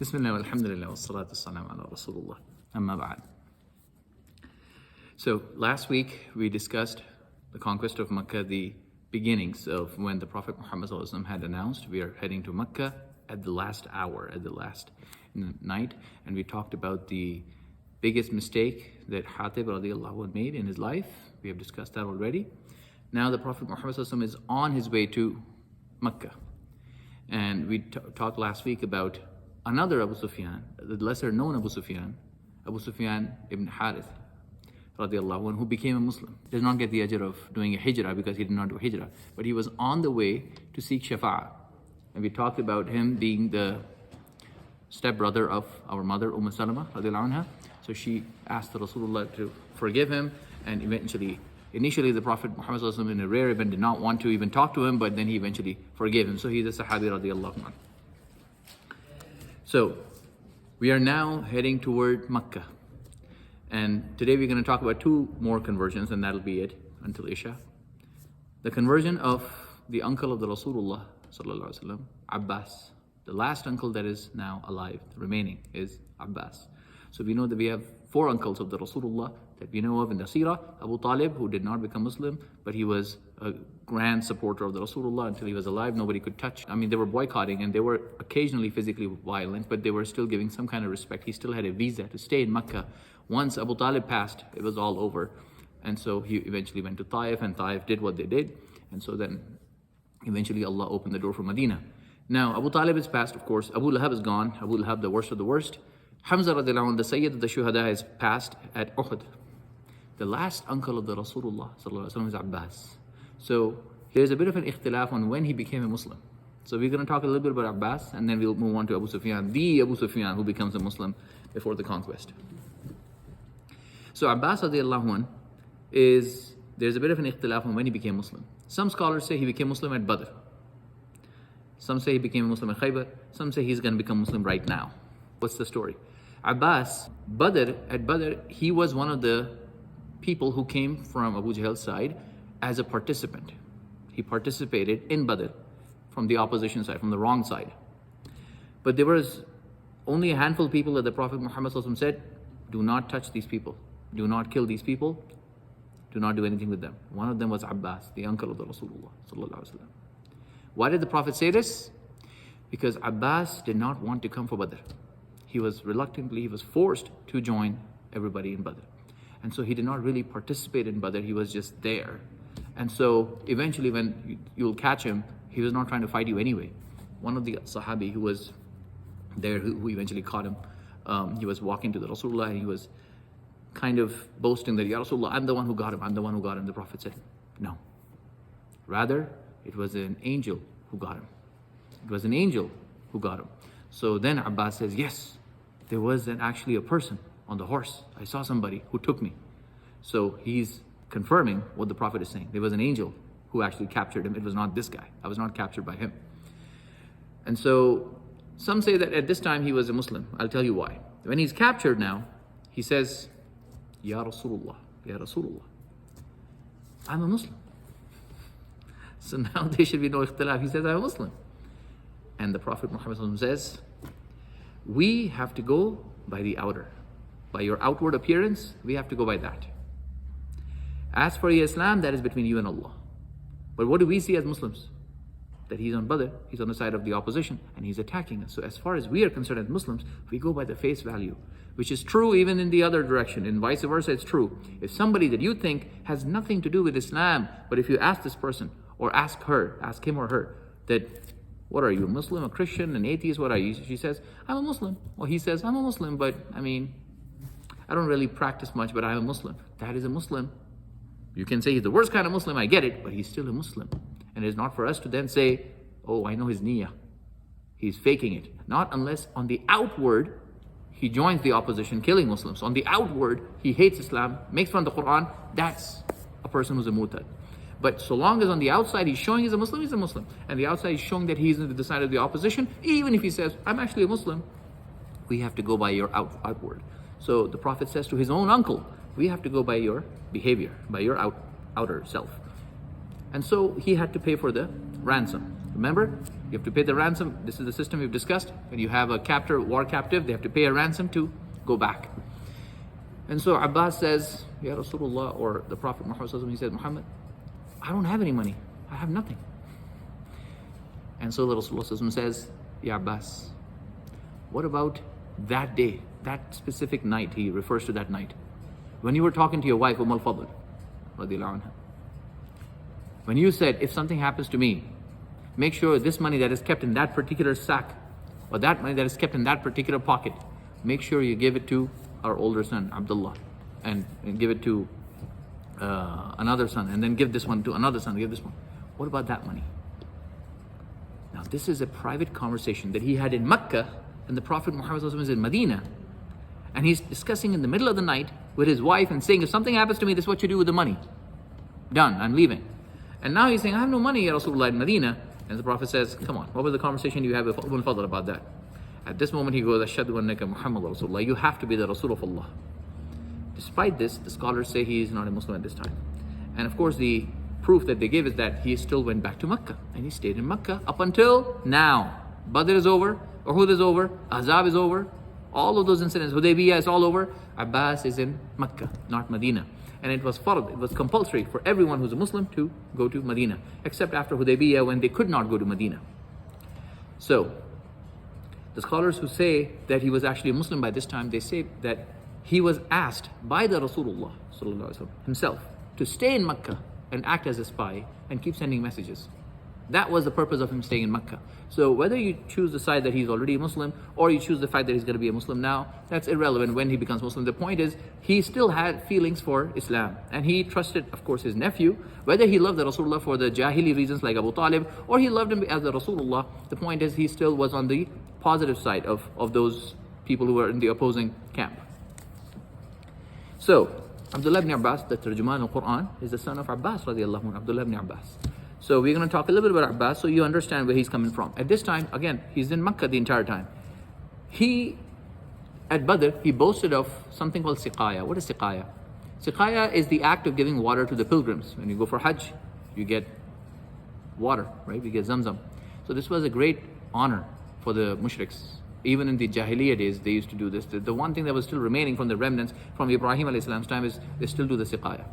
Bismillah, alhamdulillah, wa salatu wassalam ala Rasulullah. Amma ba'd. So last week we discussed the conquest of Makkah, the beginnings of when the Prophet Muhammad had announced we are heading to Makkah at the last hour, at the last night, and we talked about the biggest mistake that Hatib radiallahu anh made in his life. We have discussed that already. Now the Prophet Muhammad is on his way to Makkah, and we talked last week about another Abu Sufyan, the lesser known Abu Sufyan ibn Harith radiallahu anh, who became a Muslim. Does not get the ajr of doing a hijrah because he did not do a hijrah, but he was on the way to seek shafa'ah. And we talked about him being the stepbrother of our mother Salama radiallahu anha. So she asked the Rasulullah to forgive him, and initially the Prophet Muhammad in a rare event did not want to even talk to him, but then he eventually forgave him. So he's a Sahabi radiallahu anhu. So we are now heading toward Makkah, and today we're going to talk about two more conversions, and that'll be it until Isha. The conversion of the uncle of the Rasulullah sallallahu alaihi wasallam, Abbas. The last uncle that is now alive, remaining, is Abbas. So we know that we have four uncles of the Rasulullah that we know of in the Seerah. Abu Talib, who did not become Muslim, but he was a grand supporter of the Rasulullah until he was alive. Nobody could touch. I mean, they were boycotting and they were occasionally physically violent, but they were still giving some kind of respect. He still had a visa to stay in Makkah. Once Abu Talib passed, it was all over. And so he eventually went to Taif, and Taif did what they did. And so then eventually Allah opened the door for Medina. Now, Abu Talib is passed, of course. Abu Lahab is gone. Abu Lahab, the worst of the worst. Hamza radiallahu anh, the Sayyid of the Shuhada, is passed at Uhud. The last uncle of the Rasulullah sallallahu alaihi wasallam is Abbas. So there's a bit of an ikhtilaf on when he became a Muslim. So we're going to talk a little bit about Abbas, and then we'll move on to Abu Sufyan, the Abu Sufyan who becomes a Muslim before the conquest. So Abbas radiallahu anh there's a bit of an ikhtilaf on when he became Muslim. Some scholars say he became Muslim at Badr. Some say he became a Muslim at Khaybar. Some say he's going to become Muslim right now. What's the story? Abbas, at Badr, he was one of the people who came from Abu Jahl's side as a participant. He participated in Badr from the opposition side, from the wrong side. But there was only a handful of people that the Prophet Muhammad said, do not touch these people. Do not kill these people. Do not do anything with them. One of them was Abbas, the uncle of the Rasulullah sallallahu alaihi wasallam. Why did the Prophet say this? Because Abbas did not want to come for Badr. He was forced to join everybody in Badr. And so he did not really participate in Badr, he was just there. And so eventually when you'll catch him, he was not trying to fight you anyway. One of the Sahabi who was there, who eventually caught him, he was walking to the Rasulullah and he was kind of boasting that, Ya Rasulullah, I'm the one who got him, I'm the one who got him. The Prophet said, no. Rather, it was an angel who got him. It was an angel who got him. So then Abbas says, yes, there was actually a person on the horse. I saw somebody who took me. So he's confirming what the Prophet is saying. There was an angel who actually captured him. It was not this guy. I was not captured by him. And so some say that at this time he was a Muslim. I'll tell you why. When he's captured now, he says, Ya Rasulullah, Ya Rasulullah, I'm a Muslim. So now there should be no ikhtilaf. He says, I'm a Muslim. And the Prophet Muhammad says, we have to go by the outer. By your outward appearance, we have to go by that. As for Islam, that is between you and Allah. But what do we see as Muslims? That he's on Badr, he's on the side of the opposition, and he's attacking us. So as far as we are concerned as Muslims, we go by the face value, which is true even in the other direction, and vice versa, it's true. If somebody that you think has nothing to do with Islam, but if you ask this person, or ask him or her, that, what are you, a Muslim, a Christian, an atheist, what are you? She says, I'm a Muslim. Or he says, I'm a Muslim, but I don't really practice much, but I'm a Muslim. That is a Muslim. You can say he's the worst kind of Muslim, I get it, but he's still a Muslim. And it's not for us to then say, oh, I know his niyyah. He's faking it. Not unless on the outward, he joins the opposition, killing Muslims. On the outward, he hates Islam, makes fun of the Quran, that's a person who's a murtad. But so long as on the outside he's showing he's a Muslim, he's a Muslim. And the outside he's showing that he's on the side of the opposition, even if he says, I'm actually a Muslim, we have to go by your outward. So the Prophet says to his own uncle, we have to go by your behavior, by your outer self. And so he had to pay for the ransom. Remember, You have to pay the ransom. This is the system we've discussed. When you have a war captive, they have to pay a ransom to go back. And so Abbas says, Ya Rasulullah, or the Prophet Muhammad, he says, Muhammad, I don't have any money. I have nothing. And so the Rasulullah says, Ya Abbas, what about that day, that specific night? He refers to that night. When you were talking to your wife, al-Fadl, radiallahu anha, when you said, if something happens to me, make sure this money that is kept in that particular sack, or that money that is kept in that particular pocket, make sure you give it to our older son, Abdullah, and give it to another son, and then give this one to another son, give this one. What about that money? Now, this is a private conversation that he had in Makkah, and the Prophet Muhammad is in Medina. And he's discussing in the middle of the night with his wife and saying, if something happens to me, this is what you do with the money. Done, I'm leaving. And now he's saying, I have no money, Ya Rasulullah, in Medina. And the Prophet says, come on, what was the conversation you had with Ibn Fadl about that? At this moment he goes, Ashhadu annaka Muhammad Rasulullah, you have to be the Rasul of Allah. Despite this, the scholars say he is not a Muslim at this time. And of course the proof that they give is that he still went back to Makkah. And he stayed in Makkah up until now. Badr is over, Uhud is over, Ahzab is over. All of those incidents, Hudaybiyah is all over. Abbas is in Makkah, not Medina. And it was fard, it was compulsory for everyone who's a Muslim to go to Medina, except after Hudaybiyah when they could not go to Medina. So, the scholars who say that he was actually a Muslim by this time, they say that he was asked by the Rasulullah himself to stay in Makkah and act as a spy and keep sending messages. That was the purpose of him staying in Makkah. So whether you choose the side that he's already a Muslim or you choose the fact that he's going to be a Muslim now, that's irrelevant when he becomes Muslim. The point is, he still had feelings for Islam. And he trusted, of course, his nephew. Whether he loved the Rasulullah for the Jahili reasons like Abu Talib, or he loved him as the Rasulullah, the point is he still was on the positive side of those people who were in the opposing camp. So, Abdullah ibn Abbas, the Tarjuman al-Quran, is the son of Abbas radiallahu anhu, Abdullah ibn Abbas. So we're going to talk a little bit about Abbas so you understand where he's coming from. At this time, again, he's in Makkah the entire time. At Badr, he boasted of something called siqaya. What is siqaya? Siqaya is the act of giving water to the pilgrims. When you go for Hajj, you get water, right? You get Zamzam. So this was a great honor for the mushriks. Even in the Jahiliyyah days, they used to do this. The one thing that was still remaining from the remnants from Ibrahim alayhi salam's time is they still do the siqaya.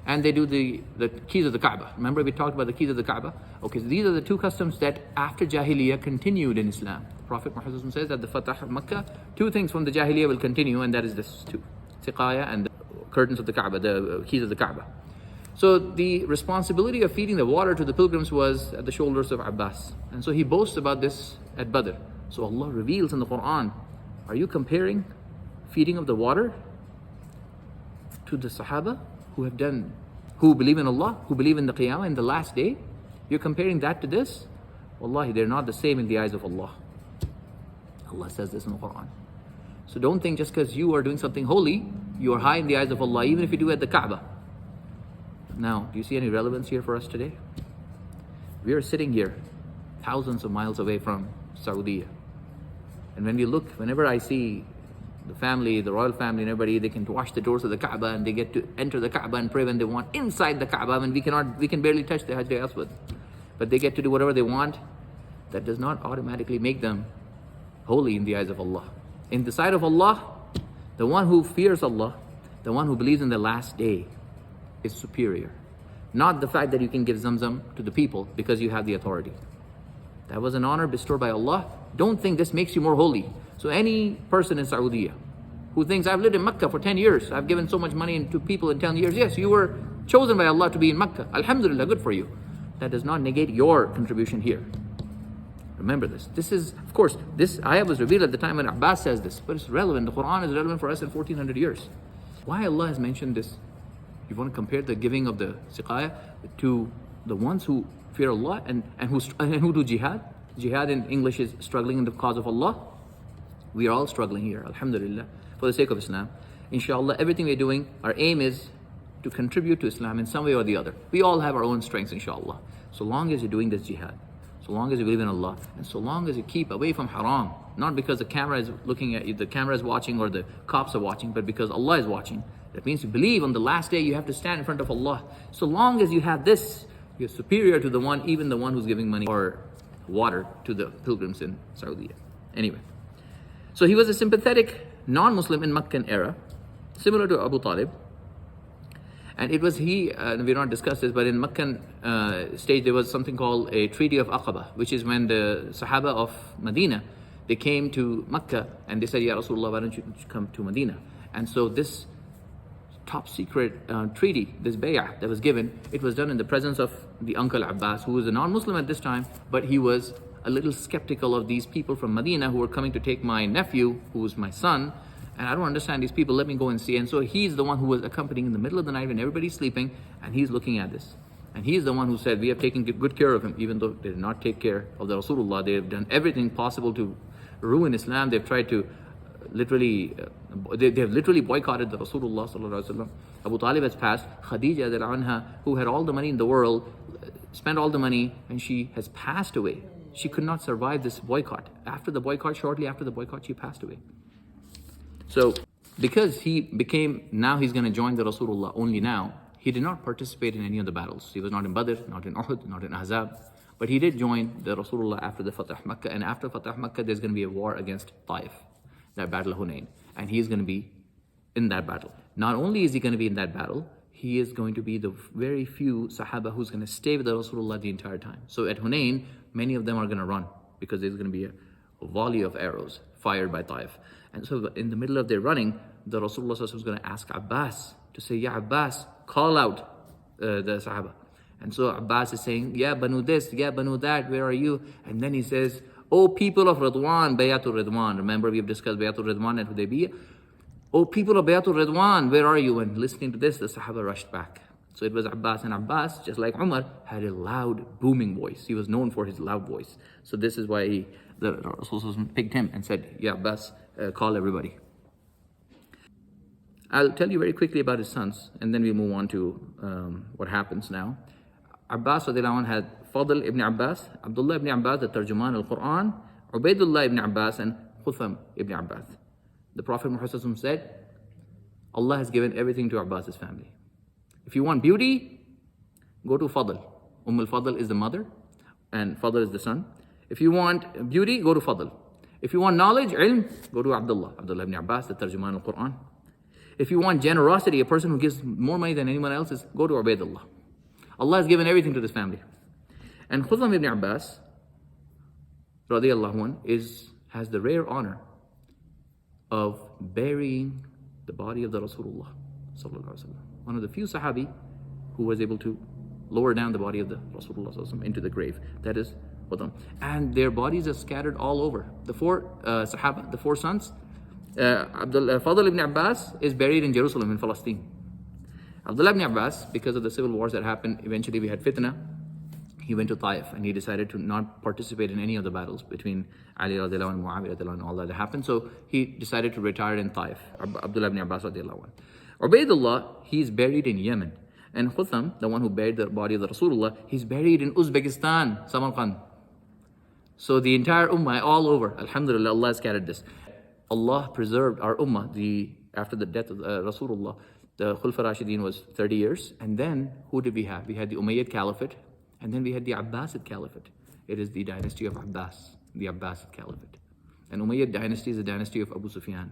And they do the keys of the Kaaba. Remember we talked about the keys of the Kaaba? Okay, so these are the two customs that after Jahiliyyah continued in Islam. The Prophet Muhammad says that the Fath of Makkah, two things from the Jahiliyyah will continue, and that is this two. Siqaya and the curtains of the Kaaba, the keys of the Kaaba. So the responsibility of feeding the water to the pilgrims was at the shoulders of Abbas. And so he boasts about this at Badr. So Allah reveals in the Quran, are you comparing feeding of the water to the Sahaba who believe in Allah, who believe in the Qiyamah, in the last day? You're comparing that to this? Wallahi, they're not the same in the eyes of Allah. Allah says this in the Quran. So don't think just because you are doing something holy, you are high in the eyes of Allah, even if you do it at the Kaaba. Now, do you see any relevance here for us today? We are sitting here, thousands of miles away from Saudi. And when we look, whenever I see the family, the royal family and everybody, they can wash the doors of the Kaaba and they get to enter the Kaaba and pray when they want inside the Kaaba. I mean, we can barely touch the Hajj Aswad. But they get to do whatever they want. That does not automatically make them holy in the eyes of Allah. In the sight of Allah, the one who fears Allah, the one who believes in the last day is superior. Not the fact that you can give Zamzam to the people because you have the authority. That was an honor bestowed by Allah. Don't think this makes you more holy. So any person in Saudi who thinks, I've lived in Makkah for 10 years, I've given so much money to people in 10 years. Yes, you were chosen by Allah to be in Makkah. Alhamdulillah, good for you. That does not negate your contribution here. Remember this. This is, of course, this ayah was revealed at the time when Abbas says this, but it's relevant. The Quran is relevant for us in 1400 years. Why Allah has mentioned this? You want to compare the giving of the siqaya to the ones who fear Allah and who do jihad? Jihad in English is struggling in the cause of Allah. We are all struggling here, alhamdulillah, for the sake of Islam. Inshallah, everything we're doing, our aim is to contribute to Islam in some way or the other. We all have our own strengths, inshallah. So long as you're doing this jihad, so long as you believe in Allah, and so long as you keep away from haram, not because the camera is looking at you, the camera is watching or the cops are watching, but because Allah is watching. That means you believe on the last day you have to stand in front of Allah. So long as you have this, you're superior to even the one who's giving money or water to the pilgrims in Saudi. Anyway, so he was a sympathetic non-Muslim in Meccan era, similar to Abu Talib. And it was we not discussed this, but in Meccan stage there was something called a Treaty of Aqaba, which is when the Sahaba of Medina, they came to Makkah and they said, Ya Rasulullah, why don't you come to Medina? And so this top secret treaty, this bay'ah that was given, it was done in the presence of the uncle Abbas, who was a non-Muslim at this time, but he was a little skeptical of these people from Medina who were coming to take my nephew, who was my son, and I don't understand these people, let me go and see. And so he's the one who was accompanying in the middle of the night when everybody's sleeping, and he's looking at this. And he's the one who said, we have taken good care of him, even though they did not take care of the Rasulullah. They have done everything possible to ruin Islam. They've tried to literally, they have literally boycotted the Rasulullah sallallahu alaihi wasallam. Abu Talib has passed. Khadija anha, who had all the money in the world, spent all the money, and she has passed away. She could not survive this boycott. Shortly after the boycott, she passed away. So, because he became, now he's going to join the Rasulullah only now, he did not participate in any of the battles. He was not in Badr, not in Uhud, not in Ahzab, but he did join the Rasulullah after the Fath Makkah, and after Fath Makkah, there's going to be a war against Taif, that battle of Hunayn, and he's going to be in that battle. Not only is he going to be in that battle, he is going to be the very few Sahaba who's going to stay with the Rasulullah the entire time. So at Hunayn, many of them are going to run, because there's going to be a volley of arrows fired by Taif. And so in the middle of their running, the Rasulullah was going to ask Abbas to say, Ya Abbas, call out the Sahaba. And so Abbas is saying, Ya Banu this, Ya Banu that, where are you? And then he says, O people of Ridwan, Bayatul Ridwan. Remember, we've discussed Bayatul Ridwan at Hudaybiyah. O people of Bayatul Ridwan, where are you? And listening to this, the Sahaba rushed back. So it was Abbas, and Abbas, just like Umar, had a loud, booming voice. He was known for his loud voice. So this is why the Rasulullah picked him and said, Ya Abbas, call everybody. I'll tell you very quickly about his sons, and then we move on to what happens now. Abbas radiallahu anhu had Fadl ibn Abbas, Abdullah ibn Abbas, the Tarjuman al-Quran, Ubaidullah ibn Abbas, and Khutham ibn Abbas. The Prophet Muhammad said, Allah has given everything to Abbas's family. If you want beauty, go to Fadl. Al-Fadl is the mother, and Fadl is the son. If you want beauty, go to Fadl. If you want knowledge, ilm, go to Abdullah ibn Abbas, the Tarjuman al-Quran. If you want generosity, a person who gives more money than anyone else, go to Ubaidullah. Allah has given everything to this family. And Khutham ibn Abbas, radiallahu anhu, has the rare honor of burying the body of the Rasulullah sallallahu alaihi wasallam. One of the few Sahabi who was able to lower down the body of the Rasulullah sallallahu alaihi wasallam into the grave. That is Khutham. And their bodies are scattered all over. The four Sahaba, the four sons, Fadl ibn Abbas is buried in Jerusalem in Palestine. Abdullah ibn Abbas, because of the civil wars that happened, eventually we had fitna. He went to Taif and he decided to not participate in any of the battles between Ali radiallahu and Muawiyah radiallahu and all that happened. So he decided to retire in Taif. Abdullah ibn Abbas radiallahu anh. Ubaidullah, he's buried in Yemen. And Khutham, the one who buried the body of the Rasulullah, he's buried in Uzbekistan, Samarkand. So the entire ummah, all over, alhamdulillah, Allah has scattered this. Allah preserved our ummah after the death of Rasulullah. The Khulfa Rashidin was 30 years. And then, who did we have? We had the Umayyad Caliphate. And then we had the Abbasid Caliphate. It is the dynasty of Abbas, the Abbasid Caliphate. And Umayyad dynasty is the dynasty of Abu Sufyan.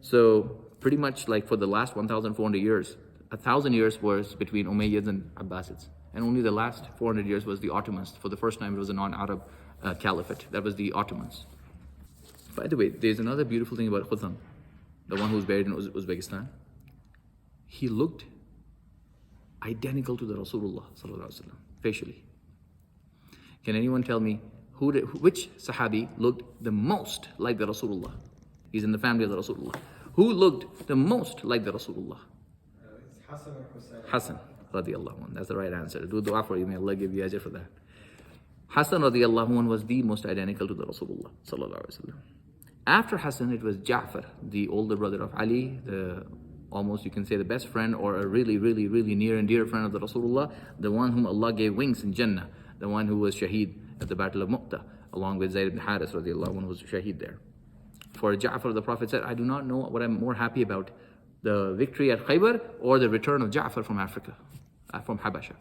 So, pretty much like for the last 1,400 years, 1,000 years was between Umayyads and Abbasids. And only the last 400 years was the Ottomans. For the first time, it was a non-Arab caliphate. That was the Ottomans. By the way, there's another beautiful thing about Khutham, the one who's buried in Uzbekistan. He looked identical to the Rasulullah sallallahu alaihi wasallam, facially. Can anyone tell me which Sahabi looked the most like the Rasulullah? He's in the family of the Rasulullah. Who looked the most like the Rasulullah? It's Hassan or Hussein. Hassan radiallahu anh. That's the right answer. Do dua for you. May Allah give you ajr for that. Hassan radiallahu anh was the most identical to the Rasulullah sallallahu alaihi wasallam. After Hassan, it was Ja'far, the older brother of Ali, almost you can say the best friend or a really, really, really near and dear friend of the Rasulullah, the one whom Allah gave wings in Jannah, the one who was shaheed at the Battle of Mu'tah, along with Zayd ibn Haris radiallahu anh, who was shaheed there. For Ja'far, the Prophet said, I do not know what I'm more happy about, the victory at Khaybar or the return of Ja'far from Africa, from Habasha.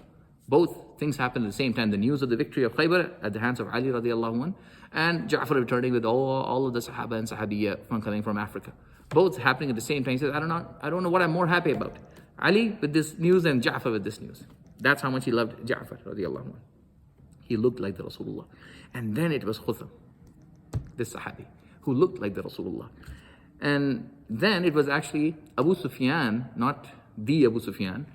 Both things happened at the same time. The news of the victory of Khaybar at the hands of Ali radiallahu anh, and Ja'far returning with all of the Sahaba and Sahabiyya from coming from Africa. Both happening at the same time. He says, I don't know what I'm more happy about. Ali with this news and Ja'far with this news. That's how much he loved Ja'far radiallahu anh. He looked like the Rasulullah. And then it was Khutham, this Sahabi, who looked like the Rasulullah. And then it was actually Abu Sufyan, not the Abu Sufyan,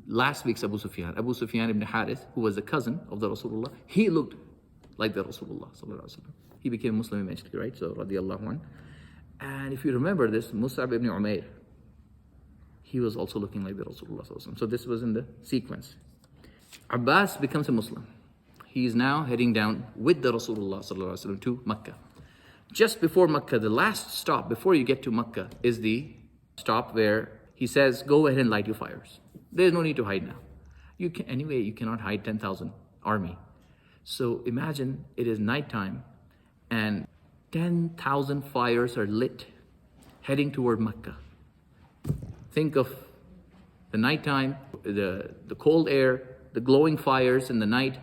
last week's Abu Sufyan ibn Harith, who was the cousin of the Rasulullah. He looked like the Rasulullah sallallahu alaihi wasallam. He became Muslim eventually, right? So radiallahu anh. And if you remember this, Mus'ab ibn Umair, he was also looking like the Rasulullah sallallahu alaihi wasallam. So this was in the sequence. Abbas becomes a Muslim. He is now heading down with the Rasulullah sallallahu alaihi wasallam to Makkah. Just before Makkah, the last stop before you get to Makkah is the stop where he says, go ahead and light your fires. There's no need to hide now. You cannot hide 10,000 army. So imagine it is nighttime and 10,000 fires are lit heading toward Makkah. Think of the nighttime, the cold air, the glowing fires in the night,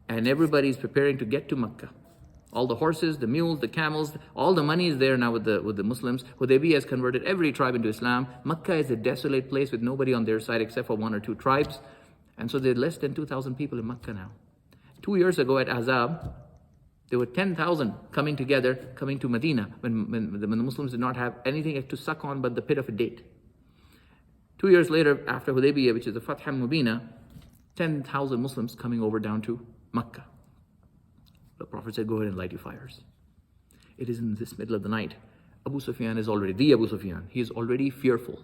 and everybody's preparing to get to Makkah. All the horses, the mules, the camels, all the money is there now with the Muslims. Hudaybiyah has converted every tribe into Islam. Makkah is a desolate place with nobody on their side except for one or two tribes. And so there are less than 2,000 people in Makkah now. 2 years ago at Azab, there were 10,000 coming together, coming to Medina when the Muslims did not have anything to suck on but the pit of a date. 2 years later, after Hudaybiyah, which is the Fath Mubina, 10,000 Muslims coming over down to Makkah. The Prophet said, go ahead and light your fires. It is in this middle of the night. Abu Sufyan is already, the Abu Sufyan, he is already fearful.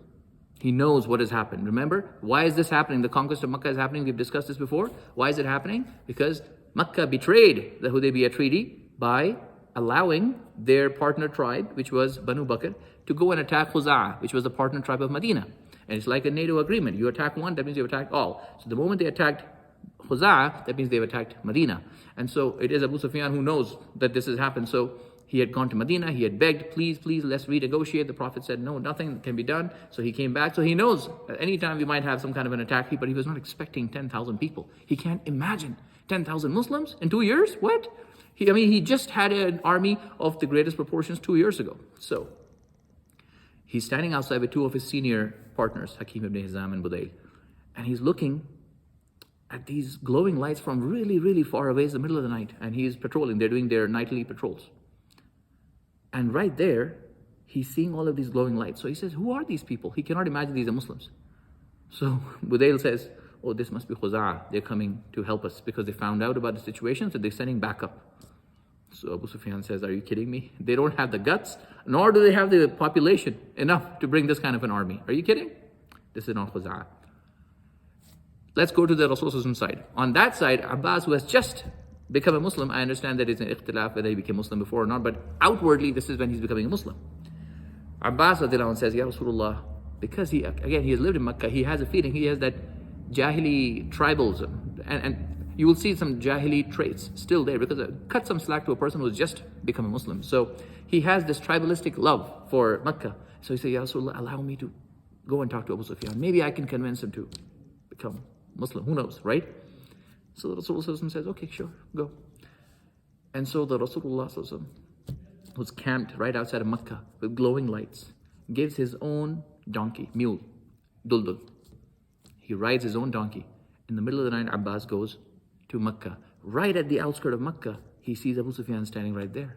He knows what has happened. Remember, why is this happening? The conquest of Makkah is happening. We've discussed this before. Why is it happening? Because Makkah betrayed the Hudaybiyah treaty by allowing their partner tribe, which was Banu Bakr, to go and attack Khuza'ah, which was the partner tribe of Medina. And it's like a NATO agreement. You attack one, that means you attack all. So the moment they attacked Khuza'ah, that means they've attacked Medina. And so it is Abu Sufyan who knows that this has happened. So he had gone to Medina, he had begged, please, let's renegotiate. The Prophet said, no, nothing can be done. So he came back. So he knows at any time we might have some kind of an attack, but he was not expecting 10,000 people. He can't imagine 10,000 Muslims in 2 years? What? He just had an army of the greatest proportions 2 years ago. So he's standing outside with two of his senior partners, Hakim ibn Hizam and Budayl. And he's looking at these glowing lights from really, really far away. It's the middle of the night. And he's patrolling. They're doing their nightly patrols. And right there, he's seeing all of these glowing lights. So he says, who are these people? He cannot imagine these are Muslims. So Budayl says, oh, this must be Khuza'ah. They're coming to help us because they found out about the situation, so they're sending backup. So Abu Sufyan says, are you kidding me? They don't have the guts, nor do they have the population enough to bring this kind of an army. Are you kidding? This is not Khuza'ah. Let's go to the Rasul's side. On that side, Abbas, who has just become a Muslim, I understand that it's an ikhtilaf whether he became Muslim before or not, but outwardly, this is when he's becoming a Muslim. Abbas says, Ya Rasulullah, because he has lived in Makkah, he has a feeling, he has that Jahili tribalism, and you will see some Jahili traits still there, because cut some slack to a person who's just become a Muslim. So he has this tribalistic love for Makkah. So he said, Ya Rasulullah, allow me to go and talk to Abu Sufyan. Maybe I can convince him to become Muslim. Who knows, right? So the Rasulullah says, okay, sure, go. And so the Rasulullah was camped right outside of Makkah with glowing lights, gives his own donkey, mule, duldul. He rides his own donkey. In the middle of the night, Abbas goes to Makkah. Right at the outskirts of Makkah, he sees Abu Sufyan standing right there.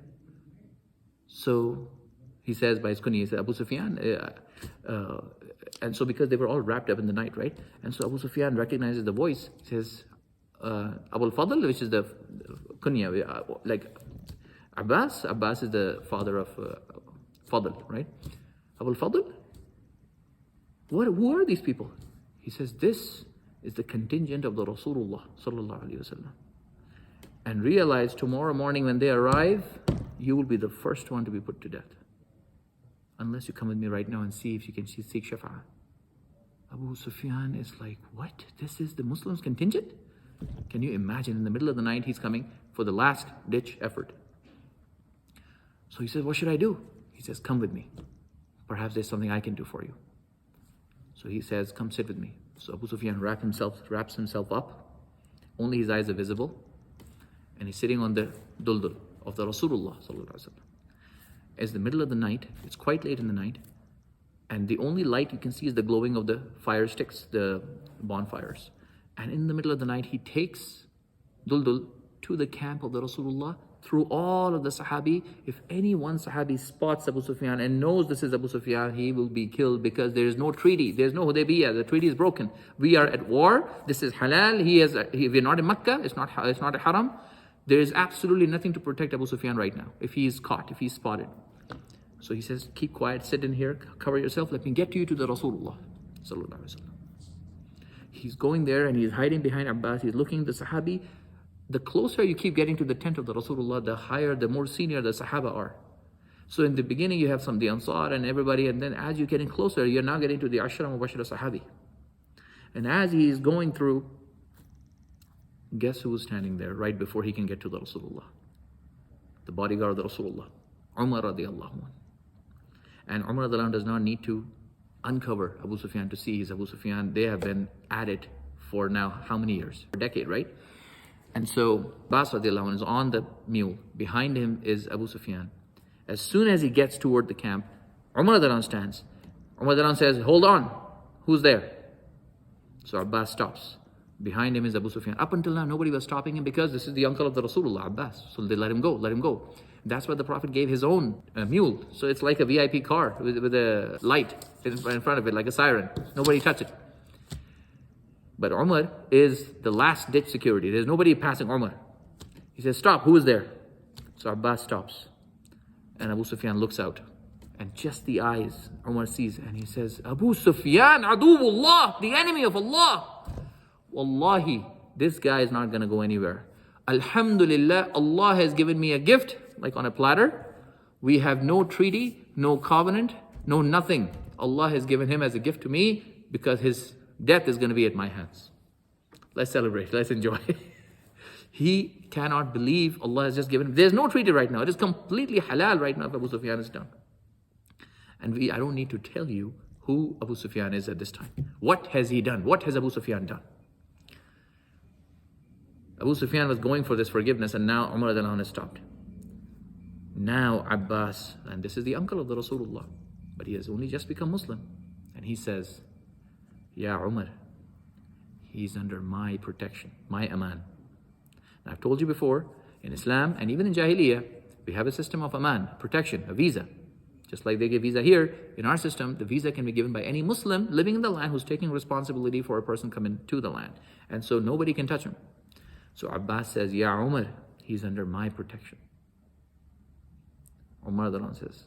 So he says by his kunya, he said, Abu Sufyan, and so because they were all wrapped up in the night, right? And so Abu Sufyan recognizes the voice, says, Abu al-Fadl, which is the kunya, like Abbas is the father of Fadl, right? Abu al-Fadl? Who are these people? He says, this is the contingent of the Rasulullah sallallahu alaihi wasallam. And realize tomorrow morning when they arrive, you will be the first one to be put to death. Unless you come with me right now and see if you can seek shafa'ah. Abu Sufyan is like, what? This is the Muslims contingent? Can you imagine? In the middle of the night, he's coming for the last ditch effort. So he says, what should I do? He says, come with me. Perhaps there's something I can do for you. So he says, come sit with me. So Abu Sufyan wraps himself up Only his eyes are visible. And he's sitting on the duldul of the Rasulullah sallallahu alaihi wasallam. It's the middle of the night. It's quite late in the night. And the only light you can see is the glowing of the fire sticks, the bonfires. And in the middle of the night, he takes duldul to the camp of the Rasulullah through all of the Sahabi. If any one Sahabi spots Abu Sufyan and knows this is Abu Sufyan, he will be killed because there is no treaty. There is no Hudaybiyah. The treaty is broken. We are at war. This is halal. We're not in Makkah. It's not a haram. There is absolutely nothing to protect Abu Sufyan right now if he is caught, if he's spotted. So he says, keep quiet, sit in here, cover yourself, let me get you to the Rasulullah sallallahu alaihi wasallam. He's going there and he's hiding behind Abbas. He's looking at the Sahabi. The closer you keep getting to the tent of the Rasulullah, the more senior the Sahaba are. So in the beginning you have some the Ansar and everybody, and then as you're getting closer, you're now getting to the Ashra Mubashira Sahabi. And as he's going through, guess who was standing there right before he can get to the Rasulullah? The bodyguard of the Rasulullah, Umar radiallahu anhu. And Umar radiallahu anhu does not need to uncover Abu Sufyan to see he's Abu Sufyan. They have been at it for now how many years? A decade, right? And so Abbas radiallahu anhu is on the mule. Behind him is Abu Sufyan. As soon as he gets toward the camp, Umar radiallahu anhu stands. Umar radiallahu anhu says, hold on, who's there? So Abbas stops. Behind him is Abu Sufyan. Up until now, nobody was stopping him because this is the uncle of the Rasulullah, Abbas. So they let him go. That's why the Prophet gave his own mule. So it's like a VIP car with a light in front of it, like a siren. Nobody touch it. But Umar is the last ditch security. There's nobody passing Umar. He says, stop, who is there? So Abbas stops. And Abu Sufyan looks out. And just the eyes, Umar sees, and he says, Abu Sufyan, Aduwullah, the enemy of Allah. Wallahi, this guy is not going to go anywhere. Alhamdulillah, Allah has given me a gift, like on a platter. We have no treaty, no covenant, no nothing. Allah has given him as a gift to me because his death is going to be at my hands. Let's celebrate, let's enjoy. He cannot believe Allah has just given him. There's no treaty right now. It is completely halal right now if Abu Sufyan is done. And I don't need to tell you who Abu Sufyan is at this time. What has he done? What has Abu Sufyan done? Abu Sufyan was going for this forgiveness, and now Umar has stopped. Now Abbas, and this is the uncle of the Rasulullah, but he has only just become Muslim. And he says, Ya Umar, he's under my protection, my aman. Now I've told you before, in Islam and even in Jahiliyyah, we have a system of aman, protection, a visa. Just like they give visa here, in our system, the visa can be given by any Muslim living in the land who's taking responsibility for a person coming to the land. And so nobody can touch him. So Abbas says, Ya Umar, he's under my protection. Umar says,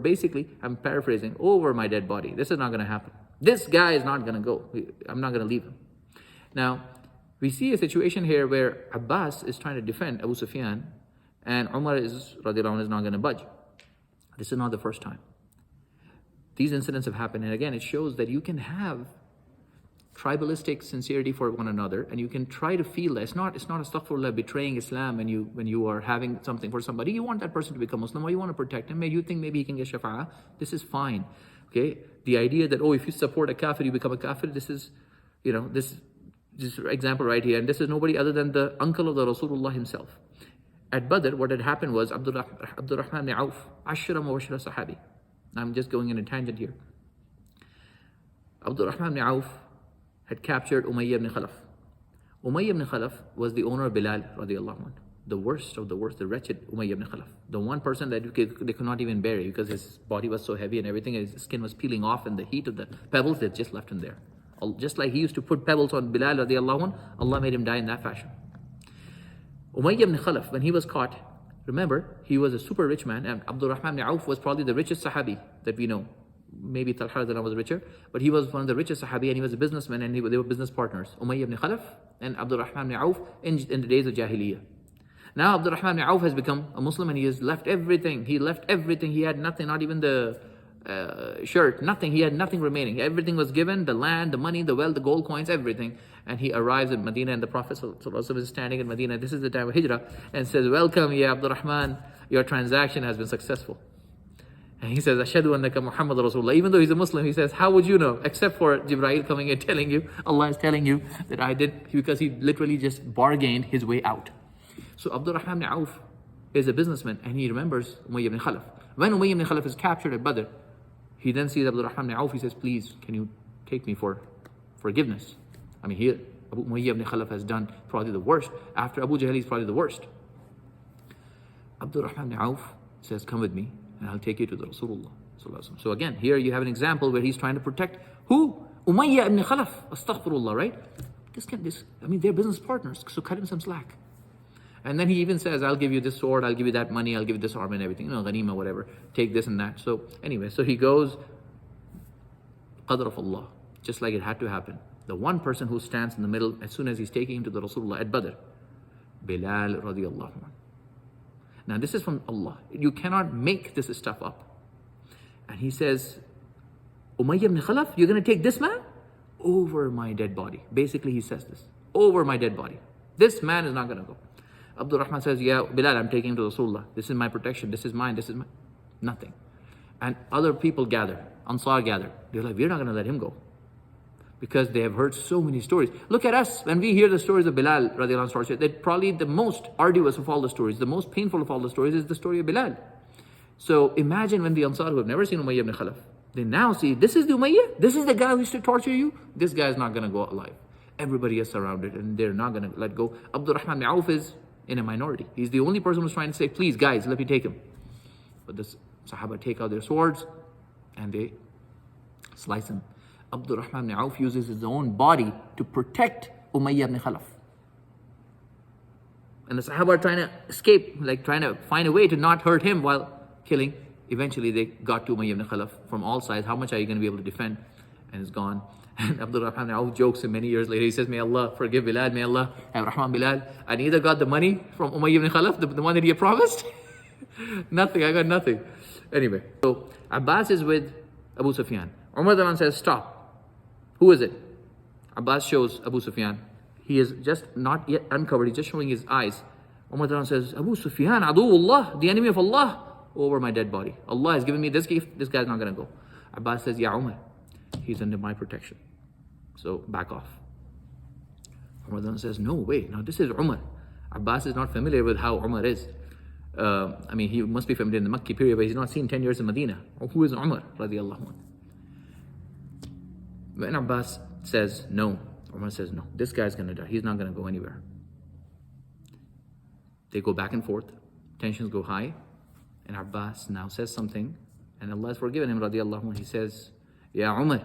basically, I'm paraphrasing, over my dead body. This is not going to happen. This guy is not going to go. I'm not going to leave him. Now, we see a situation here where Abbas is trying to defend Abu Sufyan, and Umar is not going to budge. This is not the first time. These incidents have happened, and again, it shows that you can have tribalistic sincerity for one another, and you can try to feel that it's not astaghfirullah, betraying Islam when you are having something for somebody. You want that person to become Muslim, or you want to protect him. Maybe you think maybe he can get shafa'ah. This is fine. Okay? The idea that, if you support a kafir, you become a kafir, this is, this example right here, and this is nobody other than the uncle of the Rasulullah himself. At Badr, what had happened was Abdurrahman ibn Auf, Ashra Mubashira Sahabi. I'm just going in a tangent here. Abdurrahman ibn Auf had captured Umayyah ibn Khalaf. Umayyah ibn Khalaf was the owner of Bilal radiallahu anhu. The worst of the worst, the wretched Umayyah ibn Khalaf. The one person that they could not even bury because his body was so heavy and everything, and his skin was peeling off, and the heat of the pebbles that just left him there. Just like he used to put pebbles on Bilal radiallahu anhu, Allah made him die in that fashion. Umayyah ibn Khalaf, when he was caught, remember, he was a super rich man, and Abdurrahman ibn Auf was probably the richest Sahabi that we know. Maybe Talha was richer, but he was one of the richest Sahabi, and he was a businessman, and they were business partners. Umayyah ibn Khalaf and Abdurrahman ibn Auf in the days of Jahiliyyah. Now Abdurrahman ibn Auf has become a Muslim, and he has left everything. He left everything. He had nothing, not even the shirt, nothing. He had nothing remaining. Everything was given, the land, the money, the wealth, the gold coins, everything. And he arrives in Medina, and the Prophet is standing in Medina. This is the time of Hijrah, and says, welcome, Ya Abdurrahman, your transaction has been successful. And he says, Ashhadu annaka Muhammad Rasulullah. Even though he's a Muslim, he says, how would you know? Except for Jibreel coming and telling you, Allah is telling you that I did, because he literally just bargained his way out. So Abdul Rahman ibn Auf is a businessman, and he remembers Umayyah ibn Khalaf. When Umayyah ibn Khalaf is captured at Badr, he then sees Abdul Rahman ibn Auf. He says, please, can you take me for forgiveness? I mean, here, Abu Umayyah ibn Khalaf has done probably the worst. After Abu Jahl, he's probably the worst. Abdul Rahman ibn Auf says, come with me, and I'll take you to the Rasulullah. So again, here you have an example where he's trying to protect who? Umayyah ibn Khalaf. Astaghfirullah, right? They're business partners, so cut him some slack. And then he even says, I'll give you this sword, I'll give you that money, I'll give you this arm and everything, ghanima, whatever. Take this and that. So anyway, so he goes, qadr of Allah, just like it had to happen. The one person who stands in the middle as soon as he's taking him to the Rasulullah at Badr, Bilal radiallahu anhu. Now this is from Allah. You cannot make this stuff up. And he says, Umayyah ibn Khalaf, you're going to take this man over my dead body. Basically he says this, over my dead body. This man is not going to go. Abdul Rahman says, yeah, Bilal, I'm taking him to Rasulullah. This is my protection. This is mine. This is mine. Nothing. And other people gather. Ansar gather. They're like, we're not going to let him go. Because they have heard so many stories. Look at us. When we hear the stories of Bilal, radiallahu anhu, that probably the most arduous of all the stories, the most painful of all the stories is the story of Bilal. So imagine when the Ansar who have never seen Umayyah ibn Khalaf, they now see, this is the Umayyah? This is the guy who used to torture you? This guy is not going to go alive. Everybody is surrounded and they're not going to let go. Abdul Rahman ibn Auf is in a minority. He's the only person who's trying to say, please guys, let me take him. But the Sahaba take out their swords and they slice him. Abdul Rahman ibn Auf uses his own body to protect Umayyah ibn Khalaf. And the Sahaba are trying to escape, like trying to find a way to not hurt him while killing. Eventually they got to Umayyah ibn Khalaf from all sides. How much are you going to be able to defend? And it's gone. And Abdul Rahman ibn Auf jokes him many years later. He says, may Allah forgive Bilal, may Allah have Rahman Bilal. I neither got the money from Umayyah ibn Khalaf, the one that he had promised. Nothing, I got nothing. Anyway, so Abbas is with Abu Sufyan. Umar says, stop. Who is it? Abbas shows Abu Sufyan. He is just not yet uncovered, he's just showing his eyes. Umar says, Abu Sufyan, Aduullah, the enemy of Allah, over my dead body. Allah has given me this gift, this guy's not going to go. Abbas says, Ya Umar, he's under my protection. So back off. Umar says, no, wait, now this is Umar. Abbas is not familiar with how Umar is. He must be familiar in the Makkah period, but he's not seen 10 years in Medina. Who is Umar? Radiallahu anhu. When Abbas says no, Umar says no, this guy's going to die. He's not going to go anywhere. They go back and forth. Tensions go high. And Abbas now says something. And Allah has forgiven him, radiallahu anhu. He says, Ya Umar,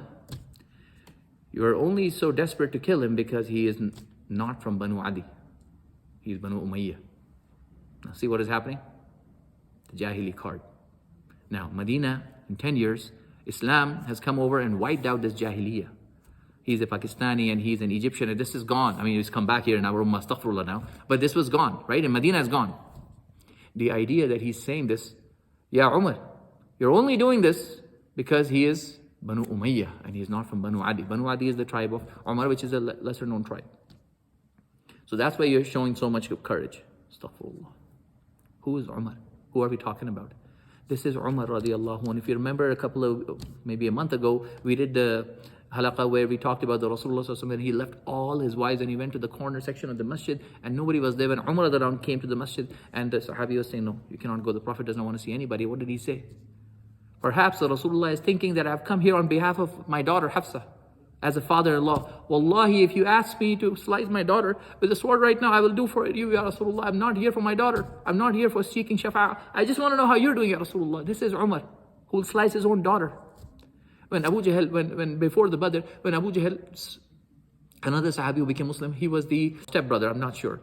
you are only so desperate to kill him because he is not from Banu Adi. He is Banu Umayyah. Now see what is happening? The Jahili card. Now, Medina, in 10 years, Islam has come over and wiped out this Jahiliyyah. He's a Pakistani and he's an Egyptian and this is gone. He's come back here in our Ummah, astaghfirullah now. But this was gone, right? And Medina is gone. The idea that he's saying this, Ya Umar, you're only doing this because he is Banu Umayyah and he's not from Banu Adi. Banu Adi is the tribe of Umar, which is a lesser known tribe. So that's why you're showing so much courage. Astaghfirullah. Who is Umar? Who are we talking about? This is Umar radiallahu anhu. If you remember maybe a month ago, we did the halaqah where we talked about the Rasulullah sallallahu alaihi wasallam, and he left all his wives and he went to the corner section of the masjid and nobody was there. When Umar radiallahu anhu came to the masjid and the Sahabi was saying, no, you cannot go. The Prophet doesn't want to see anybody. What did he say? Perhaps the Rasulullah is thinking that I've come here on behalf of my daughter Hafsa as a father-in-law. Wallahi, if you ask me to slice my daughter with a sword right now, I will do for you, Ya Rasulullah. I'm not here for my daughter. I'm not here for seeking shafa'ah. I just want to know how you're doing, Ya Rasulullah. This is Umar, who will slice his own daughter. When Abu Jahl, when before the Badr, when Abu Jahl, another Sahabi who became Muslim, he was the stepbrother, I'm not sure.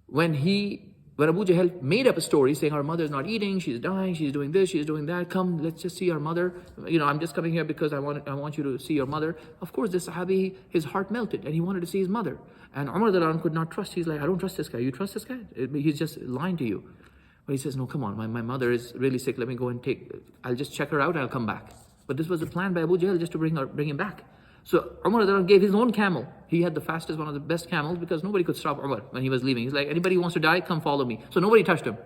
When Abu Jahl made up a story saying our mother is not eating, she's dying, she's doing this, she's doing that, come, let's just see our mother. I'm just coming here because I want you to see your mother. Of course, this Sahabi, his heart melted and he wanted to see his mother. And Umar could not trust. He's like, I don't trust this guy. You trust this guy? He's just lying to you. But he says, no, come on, my mother is really sick. Let me go and I'll just check her out, I'll come back. But this was a plan by Abu Jahl just to bring him back. So Umar gave his own camel. He had the fastest, one of the best camels because nobody could stop Umar when he was leaving. He's like, anybody who wants to die, come follow me. So nobody touched him.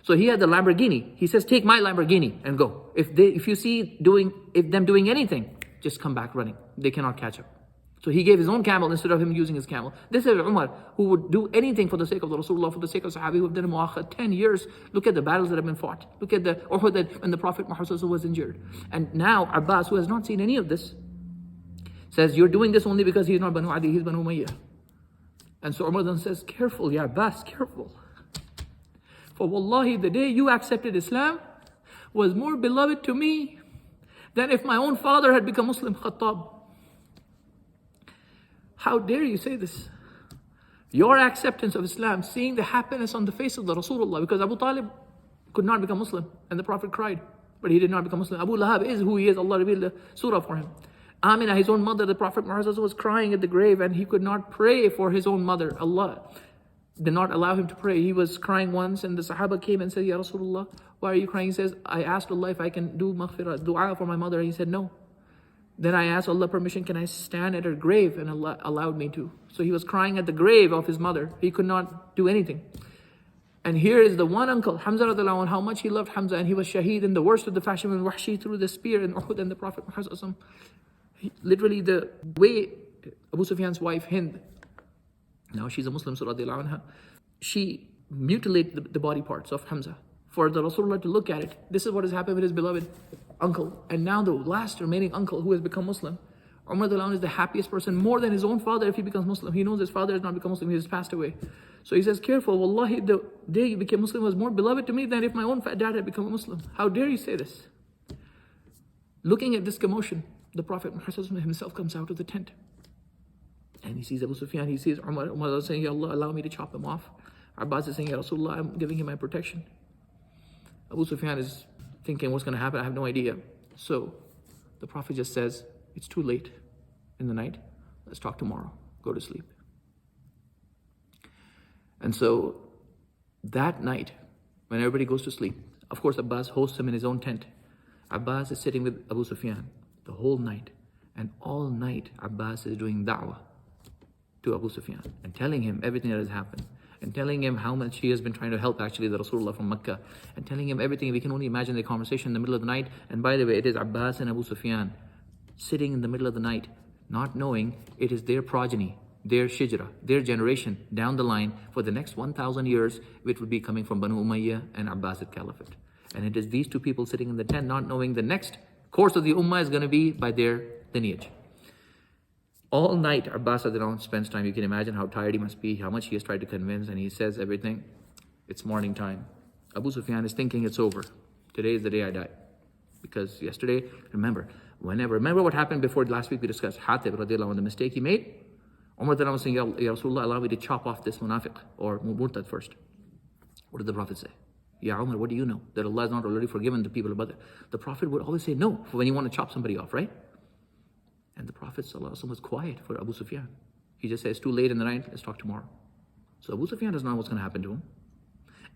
So he had the Lamborghini. He says, take my Lamborghini and go. If you see them doing anything, just come back running. They cannot catch up. So he gave his own camel instead of him using his camel. This is Umar, who would do anything for the sake of the Rasulullah, for the sake of Sahabi who have done mu'akhad 10 years. Look at the battles that have been fought. Look at the Uhud when the Prophet Muhammad was injured. And now Abbas, who has not seen any of this, says, you're doing this only because he's not Banu Adi, he's Banu Umayyah. And so Umar then says, careful, Ya Abbas, careful. For wallahi, the day you accepted Islam was more beloved to me than if my own father had become Muslim, Khattab. How dare you say this? Your acceptance of Islam, seeing the happiness on the face of the Rasulullah, because Abu Talib could not become Muslim, and the Prophet cried, but he did not become Muslim. Abu Lahab is who he is, Allah revealed the surah for him. Amina, his own mother, the Prophet Muhammad was crying at the grave, and he could not pray for his own mother. Allah did not allow him to pray. He was crying once, and the Sahaba came and said, Ya Rasulullah, why are you crying? He says, I asked Allah if I can do maghfirah, dua for my mother. And he said, no. Then I asked Allah permission, can I stand at her grave? And Allah allowed me to. So he was crying at the grave of his mother. He could not do anything. And here is the one uncle, Hamza radiallahu anhu, how much he loved Hamza, and he was shaheed in the worst of the fashion when Wahshi threw the spear in Uhud, and the Prophet Muhammad, literally the way Abu Sufyan's wife Hind, now she's a Muslim, so radiallahu anha, she mutilated the body parts of Hamza for the Rasulullah to look at it. This is what has happened with his beloved uncle. And now the last remaining uncle who has become Muslim, Umar radiallahu anhu, is the happiest person, more than his own father if he becomes Muslim. He knows his father has not become Muslim, he has passed away. So he says, careful, wallahi, the day you became Muslim was more beloved to me than if my own dad had become a Muslim. How dare you say this? Looking at this commotion, the Prophet Muhammad himself comes out of the tent. And he sees Abu Sufyan, he sees Umar is saying, Ya Allah, allow me to chop him off. Abbas is saying, Ya Rasulullah, I'm giving him my protection. Abu Sufyan is thinking, what's going to happen? I have no idea. So the Prophet just says, it's too late in the night. Let's talk tomorrow. Go to sleep. And so that night, when everybody goes to sleep, of course Abbas hosts him in his own tent. Abbas is sitting with Abu Sufyan the whole night. And all night Abbas is doing da'wah to Abu Sufyan and telling him everything that has happened, and telling him how much he has been trying to help actually the Rasulullah from Makkah, and telling him everything. We can only imagine the conversation in the middle of the night. And by the way, it is Abbas and Abu Sufyan sitting in the middle of the night, not knowing it is their progeny, their shijra, their generation down the line for the next 1,000 years, which would be coming from Banu Umayyah and Abbasid Caliphate. And it is these two people sitting in the tent, not knowing the next course of the Ummah is going to be by their lineage. All night, Abbas spends time. You can imagine how tired he must be, how much he has tried to convince, and he says everything. It's morning time. Abu Sufyan is thinking it's over. Today is the day I die. Because yesterday, remember what happened before last week we discussed. Hatib radiallahu anhu, the mistake he made. Umar was saying, Ya Rasulullah, allow me to chop off this munafiq or murtad first. What did the Prophet say? Ya Umar, what do you know? That Allah has not already forgiven the people of Badr. The Prophet would always say no for when you want to chop somebody off, right? And the Prophet ﷺ was quiet for Abu Sufyan. He just says, too late in the night, let's talk tomorrow. So Abu Sufyan doesn't know what's going to happen to him.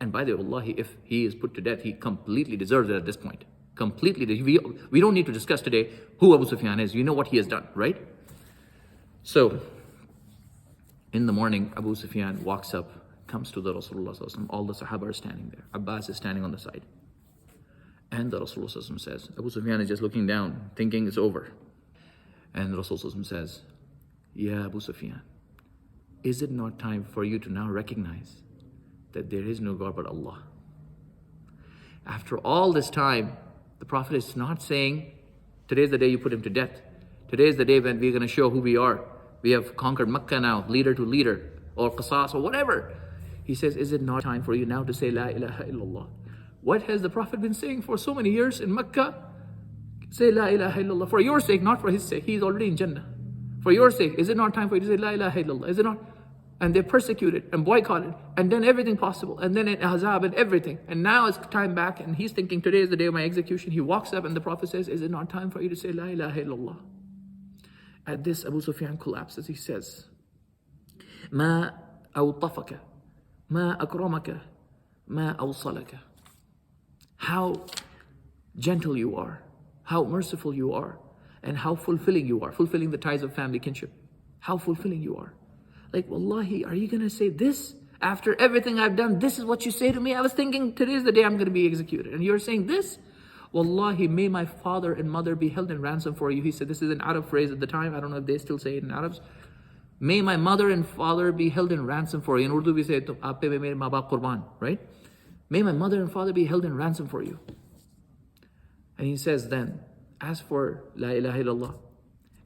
And by the way, wallahi, if he is put to death, he completely deserves it at this point. Completely. We don't need to discuss today who Abu Sufyan is. You know what he has done, right? So, in the morning, Abu Sufyan walks up, comes to the Rasulullah ﷺ. All the Sahaba are standing there. Abbas is standing on the side. And the Rasulullah ﷺ says, Abu Sufyan is just looking down, thinking it's over. And the Rasulullah says, Ya Abu Sufyan, is it not time for you to now recognize that there is no God but Allah? After all this time, the Prophet is not saying, today's the day you put him to death. Today is the day when we're going to show who we are. We have conquered Makkah now, leader to leader, or qasas, or whatever. He says, is it not time for you now to say, La ilaha illallah? What has the Prophet been saying for so many years in Makkah? Say La ilaha illallah. For your sake, not for his sake. He is already in Jannah. For your sake, is it not time for you to say La ilaha illallah? Is it not? And they persecuted and boycotted and done everything possible. And then in Ahzab and everything. And now it's time back, and he's thinking today is the day of my execution. He walks up and the Prophet says, is it not time for you to say La ilaha illallah? At this, Abu Sufyan collapses. He says, Ma awtafaka, ma akramaka, ma awsalaka. How gentle you are, how merciful you are, and how fulfilling you are, fulfilling the ties of family kinship. How fulfilling you are. Like, wallahi, are you going to say this After everything I've done, this is what you say to me? I was thinking today's the day I'm going to be executed. And you're saying this? Wallahi, may my father and mother be held in ransom for you. He said, this is an Arab phrase at the time. I don't know if they still say it in Arabs. May my mother and father be held in ransom for you. In Urdu we say, "Aap pe mere maa baap qurban," right? May my mother and father be held in ransom for you. And he says then, as for La ilaha illallah,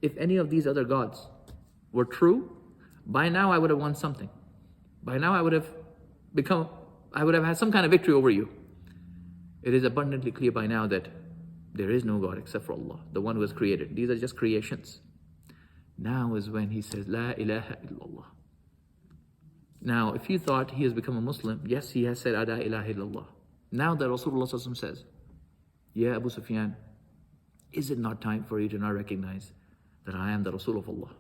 if any of these other gods were true, by now I would have won something. By now I would have had some kind of victory over you. It is abundantly clear by now that there is no God except for Allah, the one who has created. These are just creations. Now is when he says, La ilaha illallah. Now, if you thought he has become a Muslim, yes, he has said, La ilaha illallah. Now that Rasulullah says, Ya Abu Sufyan, is it not time for you to now recognize that I am the Rasul of Allah?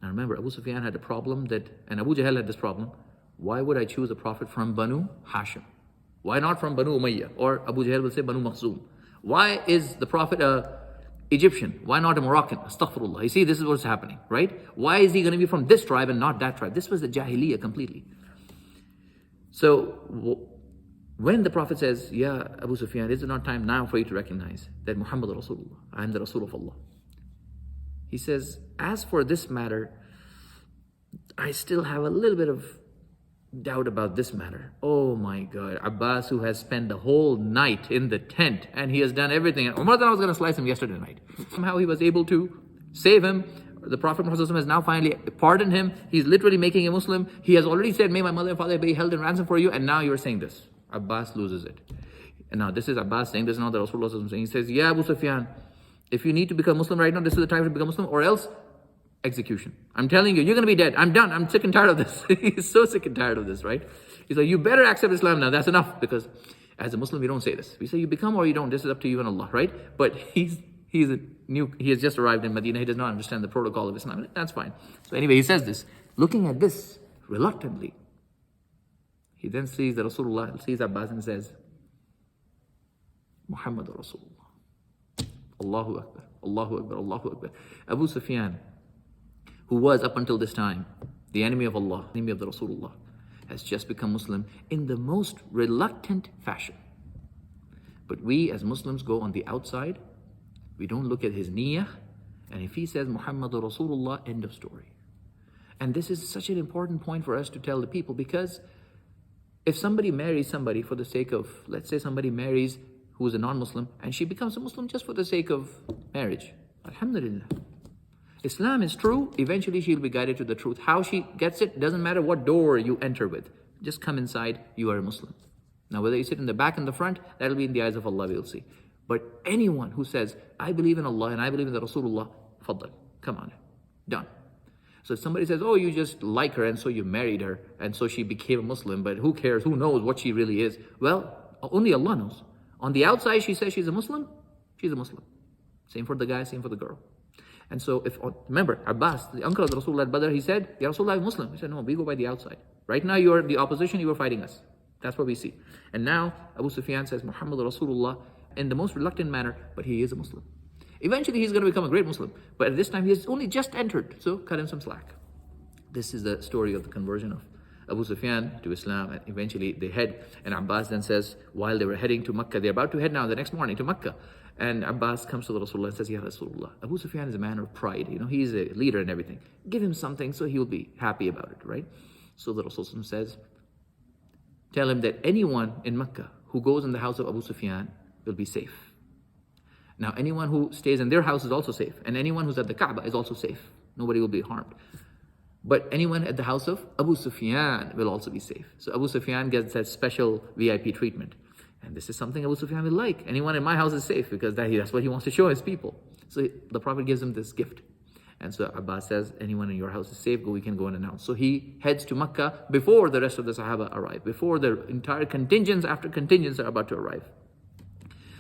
Now remember, Abu Sufyan had a problem and Abu Jahl had this problem. Why would I choose a prophet from Banu Hashim? Why not from Banu Umayyah? Or Abu Jahl will say Banu Makhzum. Why is the prophet Egyptian? Why not a Moroccan? Astaghfirullah. You see, this is what's happening, right? Why is he going to be from this tribe and not that tribe? This was the Jahiliyyah completely. So, when the Prophet says, Ya Abu Sufyan, is it not time now for you to recognize that Muhammad Rasulullah, I am the Rasul of Allah? He says, as for this matter, I still have a little bit of doubt about this matter. Oh my God, Abbas, who has spent the whole night in the tent and he has done everything. And Umar was going to slice him yesterday night. Somehow he was able to save him. The Prophet Muhammad has now finally pardoned him. He's literally making a Muslim. He has already said, may my mother and father be held in ransom for you. And now you're saying this. Abbas loses it. And now this is Abbas saying, this is not the Rasulullah saying. He says, Ya Abu Sufyan, if you need to become Muslim right now, this is the time to become Muslim, or else execution. I'm telling you, you're going to be dead. I'm done. I'm sick and tired of this. He's so sick and tired of this, right? He's like, you better accept Islam now. That's enough. Because as a Muslim, we don't say this. We say you become or you don't. This is up to you and Allah, right? But he has just arrived in Medina. He does not understand the protocol of Islam. That's fine. So anyway, he says this. Looking at this reluctantly, he then sees that Rasulullah, sees Abbas and says, Muhammad Rasulullah. Allahu Akbar. Allahu Akbar. Allahu Akbar. Abu Sufyan, who was up until this time the enemy of Allah, enemy of the Rasulullah, has just become Muslim in the most reluctant fashion. But we as Muslims go on the outside, we don't look at his niyyah, and if he says Muhammadur Rasulullah, end of story. And this is such an important point for us to tell the people, because if somebody marries somebody for the sake of, let's say somebody marries who is a non-Muslim and she becomes a Muslim just for the sake of marriage, alhamdulillah. Islam is true, eventually she'll be guided to the truth. How she gets it, doesn't matter what door you enter with. Just come inside, you are a Muslim. Now whether you sit in the back and the front, that'll be in the eyes of Allah, we'll see. But anyone who says, I believe in Allah and I believe in the Rasulullah, faddal, come on, done. So if somebody says, oh, you just like her and so you married her and so she became a Muslim, but who cares, who knows what she really is? Well, only Allah knows. On the outside she says she's a Muslim, she's a Muslim. Same for the guy, same for the girl. And so remember, Abbas, the uncle of the Rasulullah at Badr, he said, Ya Rasulullah, I'm Muslim. He said, no, we go by the outside. Right now you are the opposition, you are fighting us. That's what we see. And now Abu Sufyan says, Muhammad Rasulullah, in the most reluctant manner, but he is a Muslim. Eventually he's going to become a great Muslim. But at this time he has only just entered, so cut him some slack. This is the story of the conversion of Abu Sufyan to Islam, and eventually they head. And Abbas then says, while they were heading to Makkah, they're about to head now the next morning to Makkah. And Abbas comes to the Rasulullah and says, Ya Rasulullah, Abu Sufyan is a man of pride. He's a leader and everything. Give him something so he'll be happy about it, right? So the Rasulullah says, tell him that anyone in Makkah who goes in the house of Abu Sufyan will be safe. Now anyone who stays in their house is also safe. And anyone who's at the Kaaba is also safe. Nobody will be harmed. But anyone at the house of Abu Sufyan will also be safe. So Abu Sufyan gets that special VIP treatment. And this is something Abu Sufyan will like. Anyone in my house is safe because that's what he wants to show his people. So the Prophet gives him this gift. And so Abbas says, anyone in your house is safe, we can go and announce. So he heads to Makkah before the rest of the Sahaba arrive, before the entire contingents after contingents are about to arrive.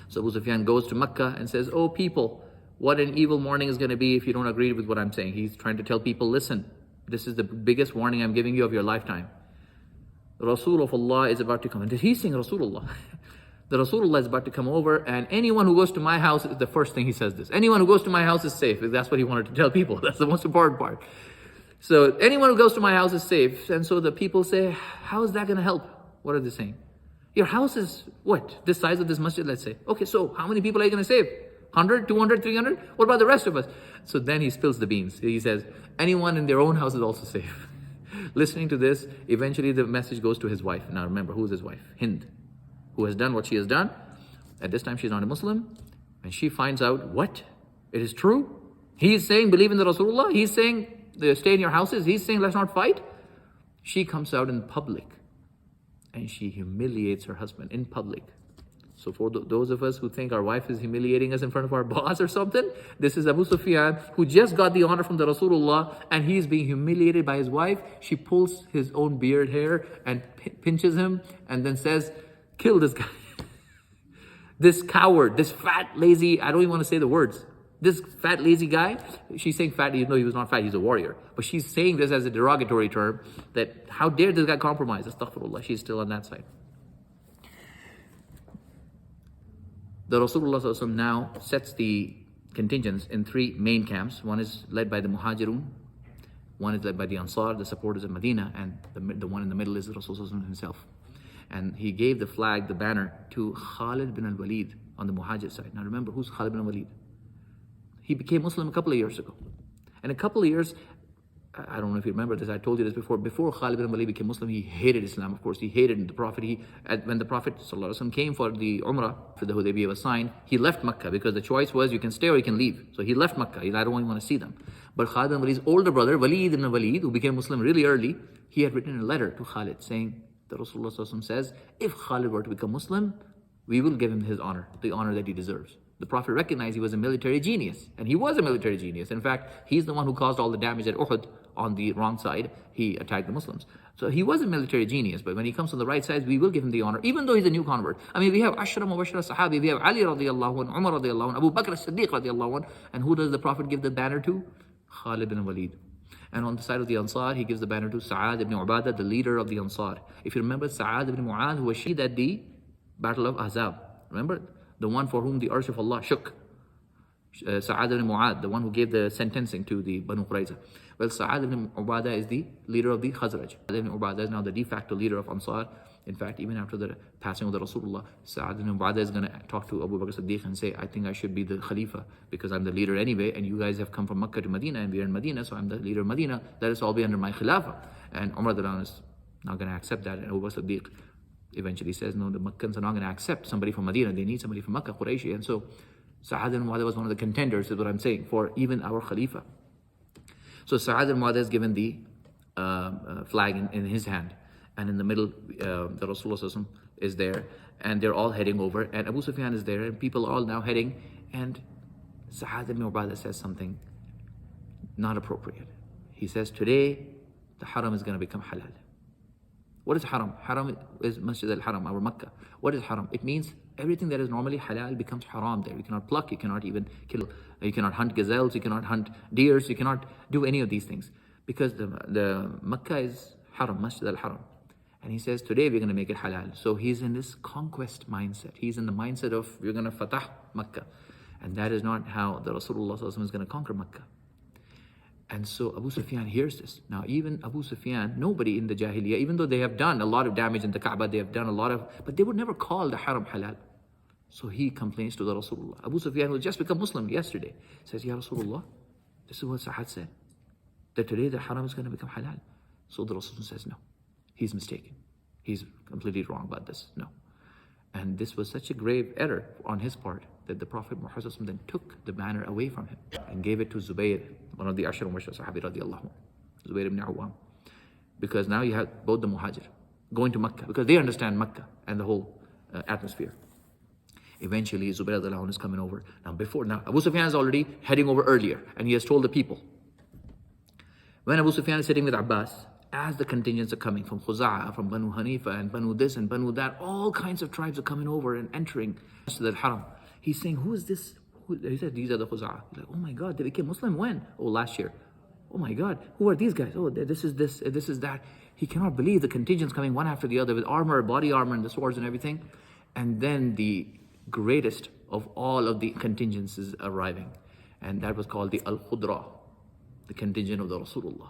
So Abu Sufyan goes to Makkah and says, oh people, what an evil morning is going to be if you don't agree with what I'm saying. He's trying to tell people, listen, this is the biggest warning I'm giving you of your lifetime. The Rasul of Allah is about to come. And he's saying Rasulullah. The Rasulullah is about to come over, and anyone who goes to my house, is the first thing he says this. Anyone who goes to my house is safe. That's what he wanted to tell people. That's the most important part. So anyone who goes to my house is safe. And so the people say, how is that going to help? What are they saying? Your house is what? This size of this masjid, let's say. Okay, so how many people are you going to save? 100, 200, 300? What about the rest of us? So then he spills the beans. He says, anyone in their own house is also safe. Listening to this, eventually the message goes to his wife. Now remember, who is his wife? Hind, who has done what she has done. At this time, she's not a Muslim. And she finds out, what? It is true? He is saying, believe in the Rasulullah. He's saying, stay in your houses. He's saying, let's not fight. She comes out in public and she humiliates her husband in public. So for those of us who think our wife is humiliating us in front of our boss or something, this is Abu Sufyan, who just got the honor from the Rasulullah, and he's being humiliated by his wife. She pulls his own beard hair and pinches him and then says, kill this guy. This coward, this fat, lazy, I don't even want to say the words. This fat, lazy guy, she's saying fat, even though he was not fat, he's a warrior. But she's saying this as a derogatory term, that how dare this guy compromise? Astaghfirullah, she's still on that side. The Rasulullah now sets the contingents in three main camps. One is led by the Muhajirun, one is led by the Ansar, the supporters of Medina, and the one in the middle is the Rasulullah himself. And he gave the flag, the banner, to Khalid bin al-Walid on the Muhajir side. Now remember, who's Khalid bin al-Walid? He became Muslim a couple of years ago. And a couple of years, I don't know if you remember this, I told you this before. Before Khalid bin al-Walid became Muslim, he hated Islam, of course. He hated the Prophet. When the Prophet ﷺ came for the Umrah, for the Hudaybiyah was signed, he left Makkah because the choice was you can stay or you can leave. So he left Makkah. I don't want to see them. But Khalid bin al-Walid's older brother, Walid ibn Walid, who became Muslim really early, he had written a letter to Khalid saying, the Rasulullah ﷺ says, if Khalid were to become Muslim, we will give him his honor, the honor that he deserves. The Prophet recognized he was a military genius, and he was a military genius. In fact, he's the one who caused all the damage at Uhud on the wrong side. He attacked the Muslims. So he was a military genius, but when he comes on the right side, we will give him the honor, even though he's a new convert. I mean, we have Ashra Mubashara Sahabi, we have Ali radiallahu anh, Umar radiallahu anh, Abu Bakr as-Siddiq radiallahu anh, and who does the Prophet give the banner to? Khalid bin Walid. And on the side of the Ansar, he gives the banner to Sa'ad ibn Ubadah, the leader of the Ansar. If you remember, Sa'ad ibn Mu'adh, who was shaheed at the Battle of Ahzab. Remember? The one for whom the arsh of Allah shook. Sa'ad ibn Mu'adh, the one who gave the sentencing to the Banu Qurayza. Well, Sa'ad ibn Ubadah is the leader of the Khazraj. Sa'ad ibn Ubadah is now the de facto leader of Ansar. In fact, even after the passing of the Rasulullah, Sa'ad ibn Ubadah is going to talk to Abu Bakr Siddiq and say, I think I should be the Khalifa because I'm the leader anyway, and you guys have come from Makkah to Medina and we are in Medina, so I'm the leader of Medina. Let us all be under my Khilafah. And Umar is not going to accept that. And Abu Bakr Siddiq eventually says, no, the Makkans are not going to accept somebody from Medina. They need somebody from Makkah, Qurayshi. And so Sa'ad ibn Mu'adh was one of the contenders, is what I'm saying, for even our Khalifa. So Sa'ad ibn Mu'adh is given the flag in his hand. And in the middle, the Rasulullah is there, and they're all heading over, and Abu Sufyan is there, and people are all now heading, and Sa'ad ibn Ubadah says something not appropriate. He says, today, the haram is going to become halal. What is haram? Haram is Masjid al-Haram, our Makkah. What is haram? It means everything that is normally halal becomes haram there. You cannot pluck, you cannot even kill, you cannot hunt gazelles, you cannot hunt deers, you cannot do any of these things. Because the Makkah is haram, Masjid al-Haram. And he says, today we're going to make it halal. So he's in this conquest mindset. He's in the mindset of, we're going to fatah Makkah. And that is not how the Rasulullah is going to conquer Makkah. And so Abu Sufyan hears this. Now even Abu Sufyan, nobody in the Jahiliyyah, even though they have done a lot of damage in the Kaaba, they have done a lot of, but they would never call the haram halal. So he complains to the Rasulullah. Abu Sufyan, who just become Muslim yesterday, says, Ya Rasulullah, this is what Sa'ad said, that today the haram is going to become halal. So the Rasulullah says, no. He's mistaken. He's completely wrong about this. No. And this was such a grave error on his part that the Prophet Muhammad then took the banner away from him and gave it to Zubayr, one of the Ashra Mubashara Sahabi radiallahu anh, Zubayr ibn Awwam. Because now you have both the Muhajir going to Makkah because they understand Makkah and the whole atmosphere. Eventually, Zubayr radiallahu anh is coming over. Now Abu Sufyan is already heading over earlier, and he has told the people. When Abu Sufyan is sitting with Abbas, as the contingents are coming from Khuza'ah, from Banu Hanifa and Banu this and Banu that, all kinds of tribes are coming over and entering the Haram. He's saying, who is this? He said, these are the Khuza'ah. He's like, oh my God, they became Muslim when? Oh, last year. Oh my God, who are these guys? Oh, this is this, this is that. He cannot believe the contingents coming one after the other with armor, body armor, and the swords and everything. And then the greatest of all of the contingents is arriving. And that was called the Al-Khudra, the contingent of the Rasulullah.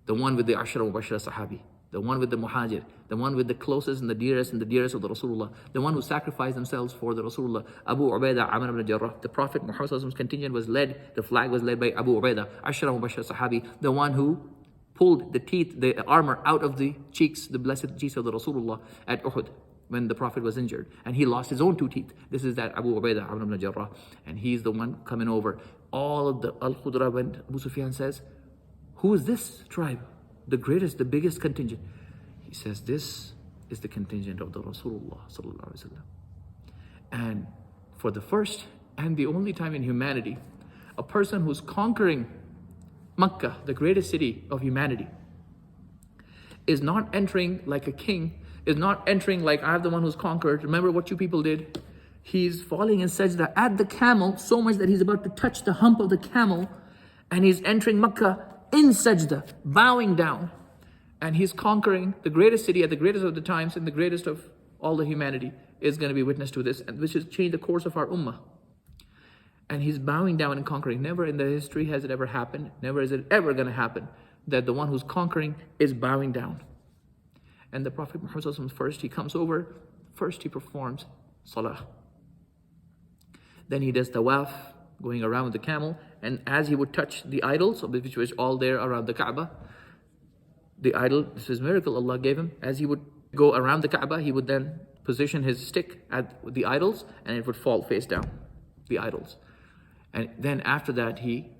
the one with the Ashra Mubashara Sahabi, the one with the Muhajir, the one with the closest and the dearest of the Rasulullah, the one who sacrificed themselves for the Rasulullah, Abu Ubaidah Amr ibn Jarrah. The Prophet Muhammad's contingent was led, the flag was led by Abu Ubaidah, Ashra Mubashara Sahabi, the one who pulled the teeth, the armor out of the cheeks, the blessed cheeks of the Rasulullah at Uhud when the Prophet was injured. And he lost his own 2 teeth. This is that Abu Ubaidah Amr ibn Jarrah. And he's the one coming over. All of the Al-Khudra, when Abu Sufyan says, who is this tribe? The greatest, the biggest contingent. He says, this is the contingent of the Rasulullah sallallahu alaihi wasallam. And for the first and the only time in humanity, a person who's conquering Makkah, the greatest city of humanity, is not entering like a king, is not entering like I'm the one who's conquered. Remember what you people did? He's falling in sajda at the camel so much that he's about to touch the hump of the camel, and he's entering Makkah in sajda, bowing down. And he's conquering the greatest city at the greatest of the times and the greatest of all the humanity is going to be witness to this, and which has changed the course of our ummah. And he's bowing down and conquering. Never in the history has it ever happened, never is it ever going to happen, that the one who's conquering is bowing down. And the Prophet Muhammad first, he comes over, first he performs salah. Then he does tawaf, going around with the camel, and as he would touch the idols, which was all there around the Kaaba, the idol, this is a miracle Allah gave him, as he would go around the Kaaba, he would then position his stick at the idols, and it would fall face down, the idols. And then after that, he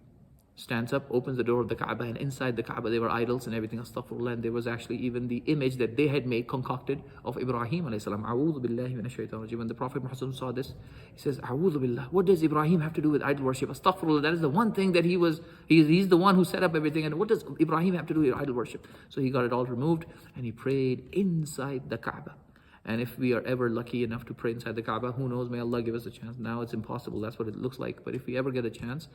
stands up, opens the door of the Kaaba, and inside the Kaaba there were idols and everything, astaghfirullah, and there was actually even the image that they had made, concocted, of Ibrahim alayhi salam. A'udhu billahi minash shaitanir rajim. When the Prophet Muhammad saw this, he says, A'udhu billah, what does Ibrahim have to do with idol worship? Astaghfirullah, that is the one thing that he's the one who set up everything, and what does Ibrahim have to do with idol worship? So he got it all removed, and he prayed inside the Kaaba. And if we are ever lucky enough to pray inside the Kaaba, who knows, may Allah give us a chance. Now it's impossible, that's what it looks like, but if we ever get a chance,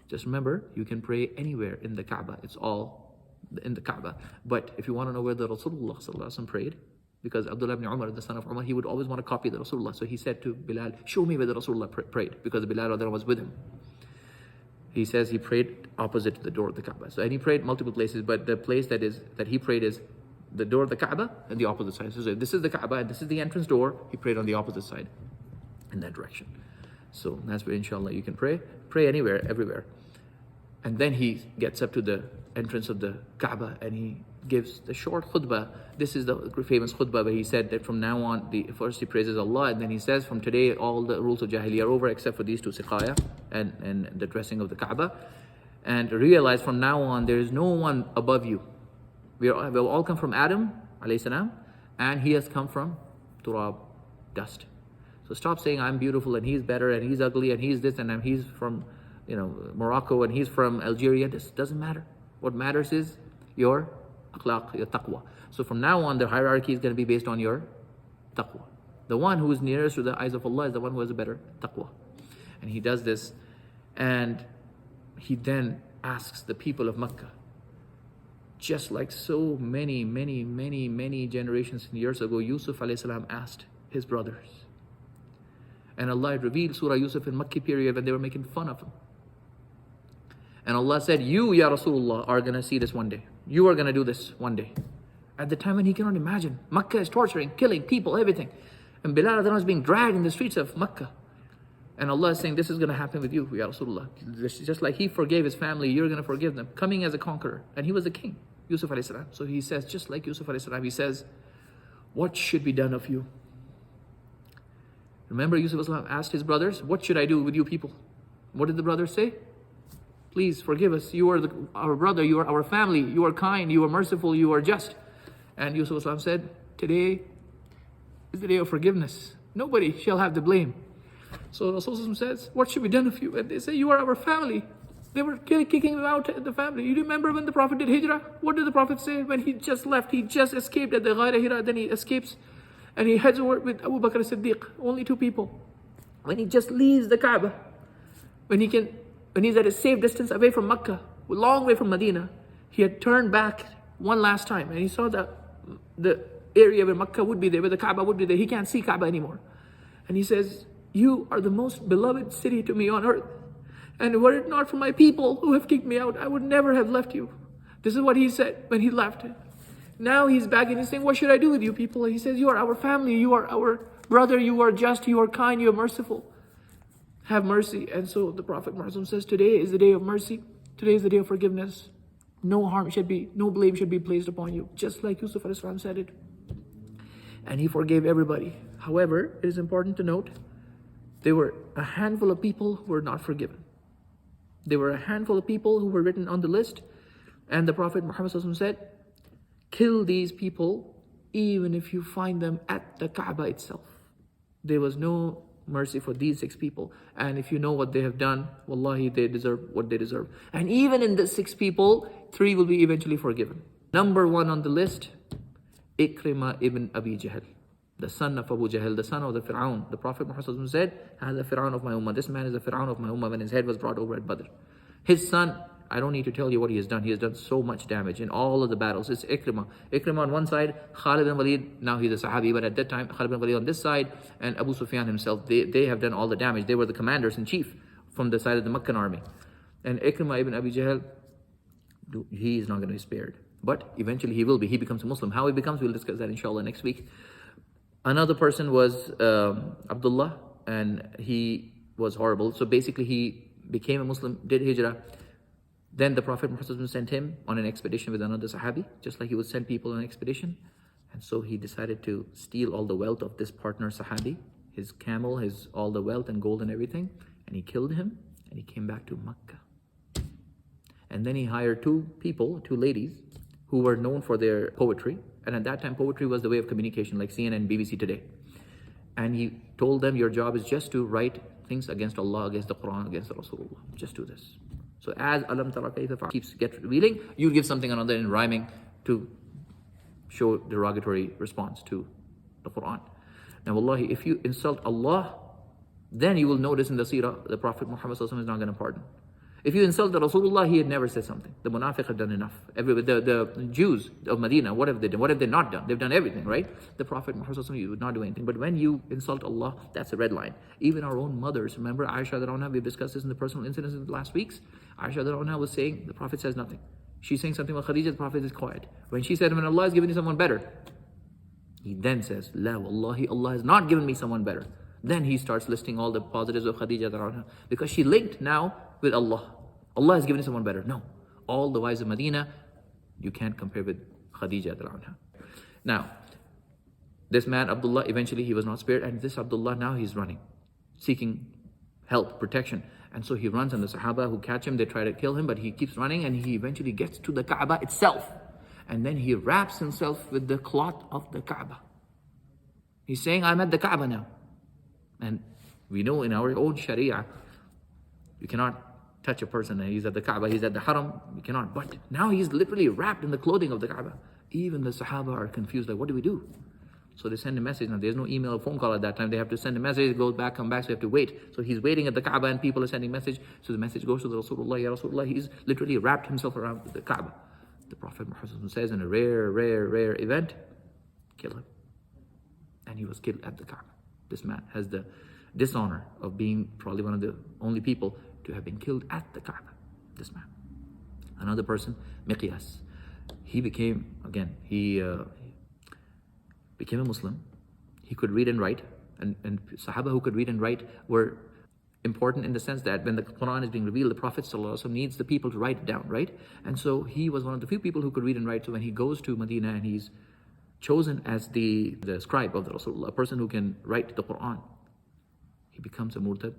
just remember, you can pray anywhere in the Kaaba. It's all in the Kaaba. But if you want to know where the Rasulullah sallallahu alaihi wasallam prayed, because Abdullah ibn Umar, the son of Umar, he would always want to copy the Rasulullah. So he said to Bilal, show me where the Rasulullah prayed, because Bilal was with him. He says he prayed opposite to the door of the Kaaba. So, and he prayed multiple places, but the place that he prayed is the door of the Kaaba and the opposite side. So this is the Kaaba and this is the entrance door. He prayed on the opposite side, in that direction. So that's where inshallah you can pray. Pray anywhere, everywhere. And then he gets up to the entrance of the Kaaba and he gives the short khutbah. This is the famous khutbah where he said that from now on, first he praises Allah, and then he says from today all the rules of Jahiliyyah are over except for these 2 siqaya and the dressing of the Kaaba. And realize from now on there is no one above you. We will all come from Adam alayhi salam, and he has come from turab, dust. So stop saying I'm beautiful and he's better and he's ugly and he's this and he's from Morocco and he's from Algeria. This doesn't matter. What matters is your akhlaq, your taqwa. So from now on, the hierarchy is going to be based on your taqwa. The one who is nearest to the eyes of Allah is the one who has a better taqwa. And he does this, and he then asks the people of Makkah, just like so many generations and years ago, Yusuf alayhi salam asked his brothers. And Allah revealed Surah Yusuf in Makki period when they were making fun of him. And Allah said, you, Ya Rasulullah, are going to see this one day. You are going to do this one day. At the time when he cannot imagine. Makkah is torturing, killing people, everything. And Bilal is being dragged in the streets of Makkah. And Allah is saying, this is going to happen with you, Ya Rasulullah. Just like he forgave his family, you're going to forgive them. Coming as a conqueror. And he was a king, Yusuf alayhi salam. So he says, just like Yusuf alayhi salam, he says, what should be done of you? Remember, Yusuf alayhi salam asked his brothers, what should I do with you people? What did the brothers say? Please forgive us. You are our brother, you are our family, you are kind, you are merciful, you are just. And Yusuf alayhi salam said, today is the day of forgiveness. Nobody shall have the blame. So Rasulullah says, what should be done of you? And they say, you are our family. They were kicking him out of the family. You remember when the Prophet did hijrah? What did the Prophet say? When he just left, he just escaped at the Ghar Hira, then he escapes and he heads over with Abu Bakr as-Siddiq, only 2 people. When he just leaves the Kaaba, when he's at a safe distance away from Makkah, long way from Medina, he had turned back one last time and he saw the area where Makkah would be there, where the Kaaba would be there. He can't see Kaaba anymore. And he says, you are the most beloved city to me on earth. And were it not for my people who have kicked me out, I would never have left you. This is what he said when he left. Now he's back and he's saying, what should I do with you people? He says, you are our family, you are our brother, you are just, you are kind, you are merciful. Have mercy. And so the Prophet Muhammad says, today is the day of mercy. Today is the day of forgiveness. No blame should be placed upon you. Just like Yusuf a.s. said it. And he forgave everybody. However, it is important to note, there were a handful of people who were not forgiven. There were a handful of people who were written on the list. And the Prophet Muhammad said, kill these people even if you find them at the Kaaba itself. There was no mercy for these 6 people. And if you know what they have done, wallahi, they deserve what they deserve. And even in the 6 people, 3 will be eventually forgiven. Number 1 on the list, Ikrimah ibn Abi Jahl, the son of Abu Jahl, the son of the Fir'aun. The Prophet Muhammad said, "Has the Fir'aun of my ummah." This man is the Fir'aun of my ummah when his head was brought over at Badr. His son, I don't need to tell you what he has done. He has done so much damage in all of the battles. It's Ikrimah. Ikrimah on one side, Khalid bin Walid, now he's a Sahabi, but at that time, Khalid bin Walid on this side, and Abu Sufyan himself, they have done all the damage. They were the commanders in chief from the side of the Meccan army. And Ikrimah ibn Abi Jahl, he is not going to be spared. But eventually he will be. He becomes a Muslim. How he becomes, we'll discuss that inshallah next week. Another person was Abdullah, and he was horrible. So basically he became a Muslim, did hijrah. Then the Prophet Muhammad sent him on an expedition with another Sahabi, just like he would send people on an expedition. And so he decided to steal all the wealth of this partner Sahabi, his camel, all the wealth and gold and everything. And he killed him, and he came back to Makkah. And then he hired 2 ladies, who were known for their poetry. And at that time, poetry was the way of communication, like CNN and BBC today. And he told them, your job is just to write things against Allah, against the Quran, against the Rasulullah. Just do this. So as Alam Tara Kayfa Fa'al keeps revealing, you give something another in rhyming to show derogatory response to the Quran. Now wallahi, if you insult Allah, then you will notice in the seerah, the Prophet Muhammad is not going to pardon. If you insult the Rasulullah, he had never said something. The Munafiq had done enough. The Jews of Medina, what have they done? What have they not done? They've done everything, right? The Prophet Muhammad would not do anything. But when you insult Allah, that's a red line. Even our own mothers, remember Aisha radhiyallahu anha, we've discussed this in the personal incidents in the last weeks. Aisha radhiyallahu anha was saying, the Prophet says nothing. She's saying something about Khadija, the Prophet is quiet. When she said, when Allah has given you someone better, he then says, La wallahi, Allah has not given me someone better. Then he starts listing all the positives of Khadija radhiyallahu anha, because she linked now with Allah. Allah has given you someone better. No. All the wives of Medina, you can't compare with Khadija radhiyallahu anha. Now, this man, Abdullah, eventually he was not spared. And this Abdullah, now he's running, seeking help, protection. And so he runs, and the Sahaba who catch him, they try to kill him, but he keeps running, and he eventually gets to the Kaaba itself. And then he wraps himself with the cloth of the Kaaba. He's saying, I'm at the Kaaba now. And we know in our own Sharia, you cannot touch a person and he's at the Kaaba, he's at the Haram, you cannot. But now he's literally wrapped in the clothing of the Kaaba. Even the Sahaba are confused, like, what do we do? So they send a message. Now there's no email or phone call at that time. They have to send a message, it goes back, come back, so you have to wait. So he's waiting at the Kaaba and people are sending message. So the message goes to the Rasulullah, Ya Rasulullah, he's literally wrapped himself around the Kaaba. The Prophet Muhammad says, in a rare event, kill him. And he was killed at the Kaaba. This man has the dishonor of being probably one of the only people to have been killed at the Kaaba. This man. Another person, Miqyas. He became a Muslim. He could read and write. And Sahaba who could read and write were important in the sense that when the Quran is being revealed, the Prophet ﷺ needs the people to write it down, right? And so he was one of the few people who could read and write. So when he goes to Medina and he's chosen as the scribe of the Rasulullah, a person who can write the Quran, he becomes a murtad.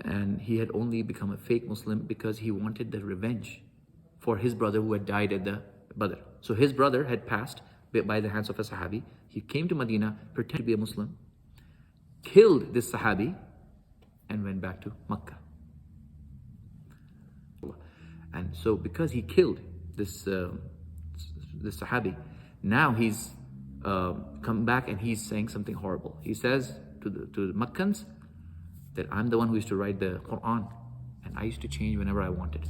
And he had only become a fake Muslim because he wanted the revenge for his brother who had died at the Badr. So his brother had passed by the hands of a Sahabi. He came to Medina, pretended to be a Muslim, killed this Sahabi, and went back to Makkah. And so because he killed this Sahabi, now he's come back and he's saying something horrible. He says to the Makkans that I'm the one who used to write the Quran, and I used to change whenever I wanted.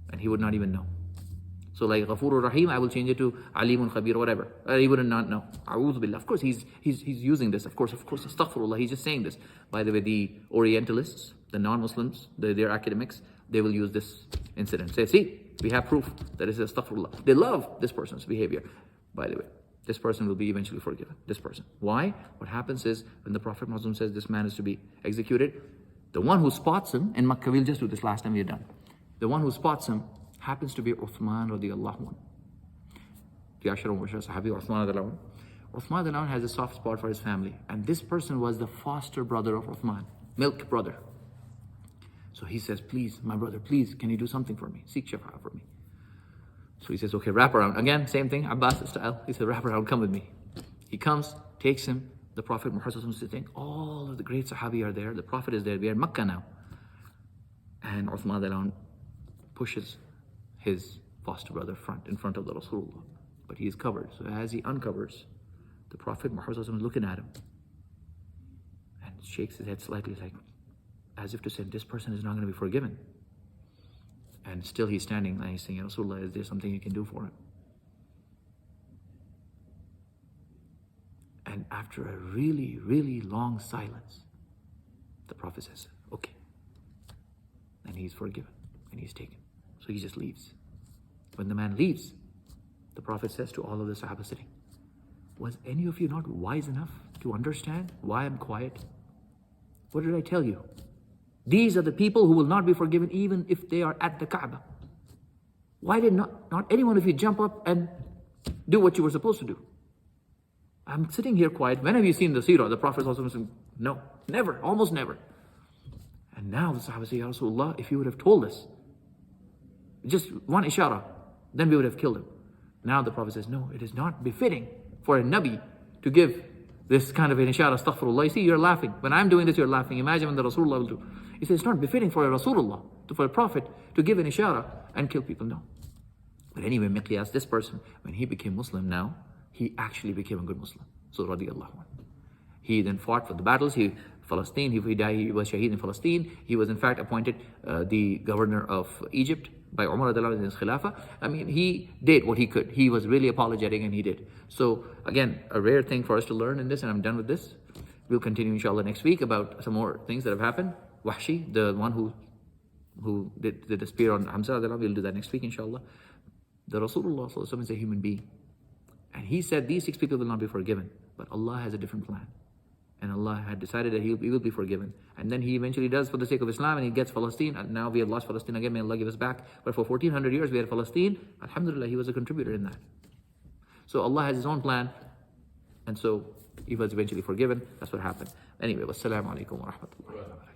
And he would not even know. So like Ghafurur Rahim, I will change it to Alimun Khabir or whatever. He would not know. A'udhu Billah. Of course he's using this. Of course, astaghfirullah. He's just saying this. By the way, the Orientalists, the non-Muslims, their academics, they will use this incident. Say, see, we have proof that it's astaghfirullah. They love this person's behavior. By the way, this person will be eventually forgiven. This person. Why? What happens is, when the Prophet Muhammad says this man is to be executed, the one who spots him in Makkah, we'll just do this last time we're done. The one who spots him happens to be Uthman radiallahu anhu. The Ashara Mubashshar Sahabi Uthman radiallahu anhu. Uthman radiallahu anhu has a soft spot for his family. And this person was the foster brother of Uthman, milk brother. So he says, please, my brother, please, can you do something for me? Seek shafa'a for me. So he says, okay, wrap around. Again, same thing, Abbas style. He said, wrap around, come with me. He comes, takes him. The Prophet Muhammad is sitting. All of the great Sahabi are there. The Prophet is there. We are in Makkah now. And Uthman radiallahu anhu pushes his foster brother in front of the Rasulullah. But he is covered. So as he uncovers, the Prophet Muhammad is looking at him and shakes his head slightly, like as if to say, this person is not going to be forgiven. And still he's standing and he's saying, Rasulullah, is there something you can do for him? And after a really, really long silence, the Prophet says, okay. And he's forgiven and he's taken. So he just leaves. When the man leaves, the Prophet says to all of the Sahaba sitting, was any of you not wise enough to understand why I'm quiet? What did I tell you? These are the people who will not be forgiven even if they are at the Kaaba. Why did not any one of you jump up and do what you were supposed to do? I'm sitting here quiet. When have you seen the seerah? The Prophet also said, no, never, almost never. And now the Sahaba say, Ya Rasulullah, if you would have told us just one ishara, then we would have killed him. Now the Prophet says, no, it is not befitting for a Nabi to give this kind of an ishara, astaghfirullah. You see, you're laughing. When I'm doing this, you're laughing. Imagine when the Rasulullah will do. He says, it's not befitting for a Rasulullah, for a Prophet to give an ishara and kill people. No. But anyway, Miqyas, this person, when he became Muslim now, he actually became a good Muslim. So, radiallahu anhu. He then fought for the battles. He was shaheed in Palestine. He was in fact appointed the governor of Egypt by Umar in his Khilafah. I mean, he did what he could. He was really apologetic and he did. So again, a rare thing for us to learn in this, and I'm done with this. We'll continue inshallah next week about some more things that have happened. Wahshi, the one who did the spear on Hamza, we'll do that next week inshallah. The Rasulullah is a human being. And he said these 6 people will not be forgiven. But Allah has a different plan. And Allah had decided that he will be forgiven. And then he eventually does for the sake of Islam, and he gets Palestine. And now we have lost Palestine again, may Allah give us back. But for 1400 years we had Palestine. Alhamdulillah, he was a contributor in that. So Allah has his own plan. And so he was eventually forgiven. That's what happened. Anyway, wassalamu alaikum wa rahmatullahi wa barakatuh.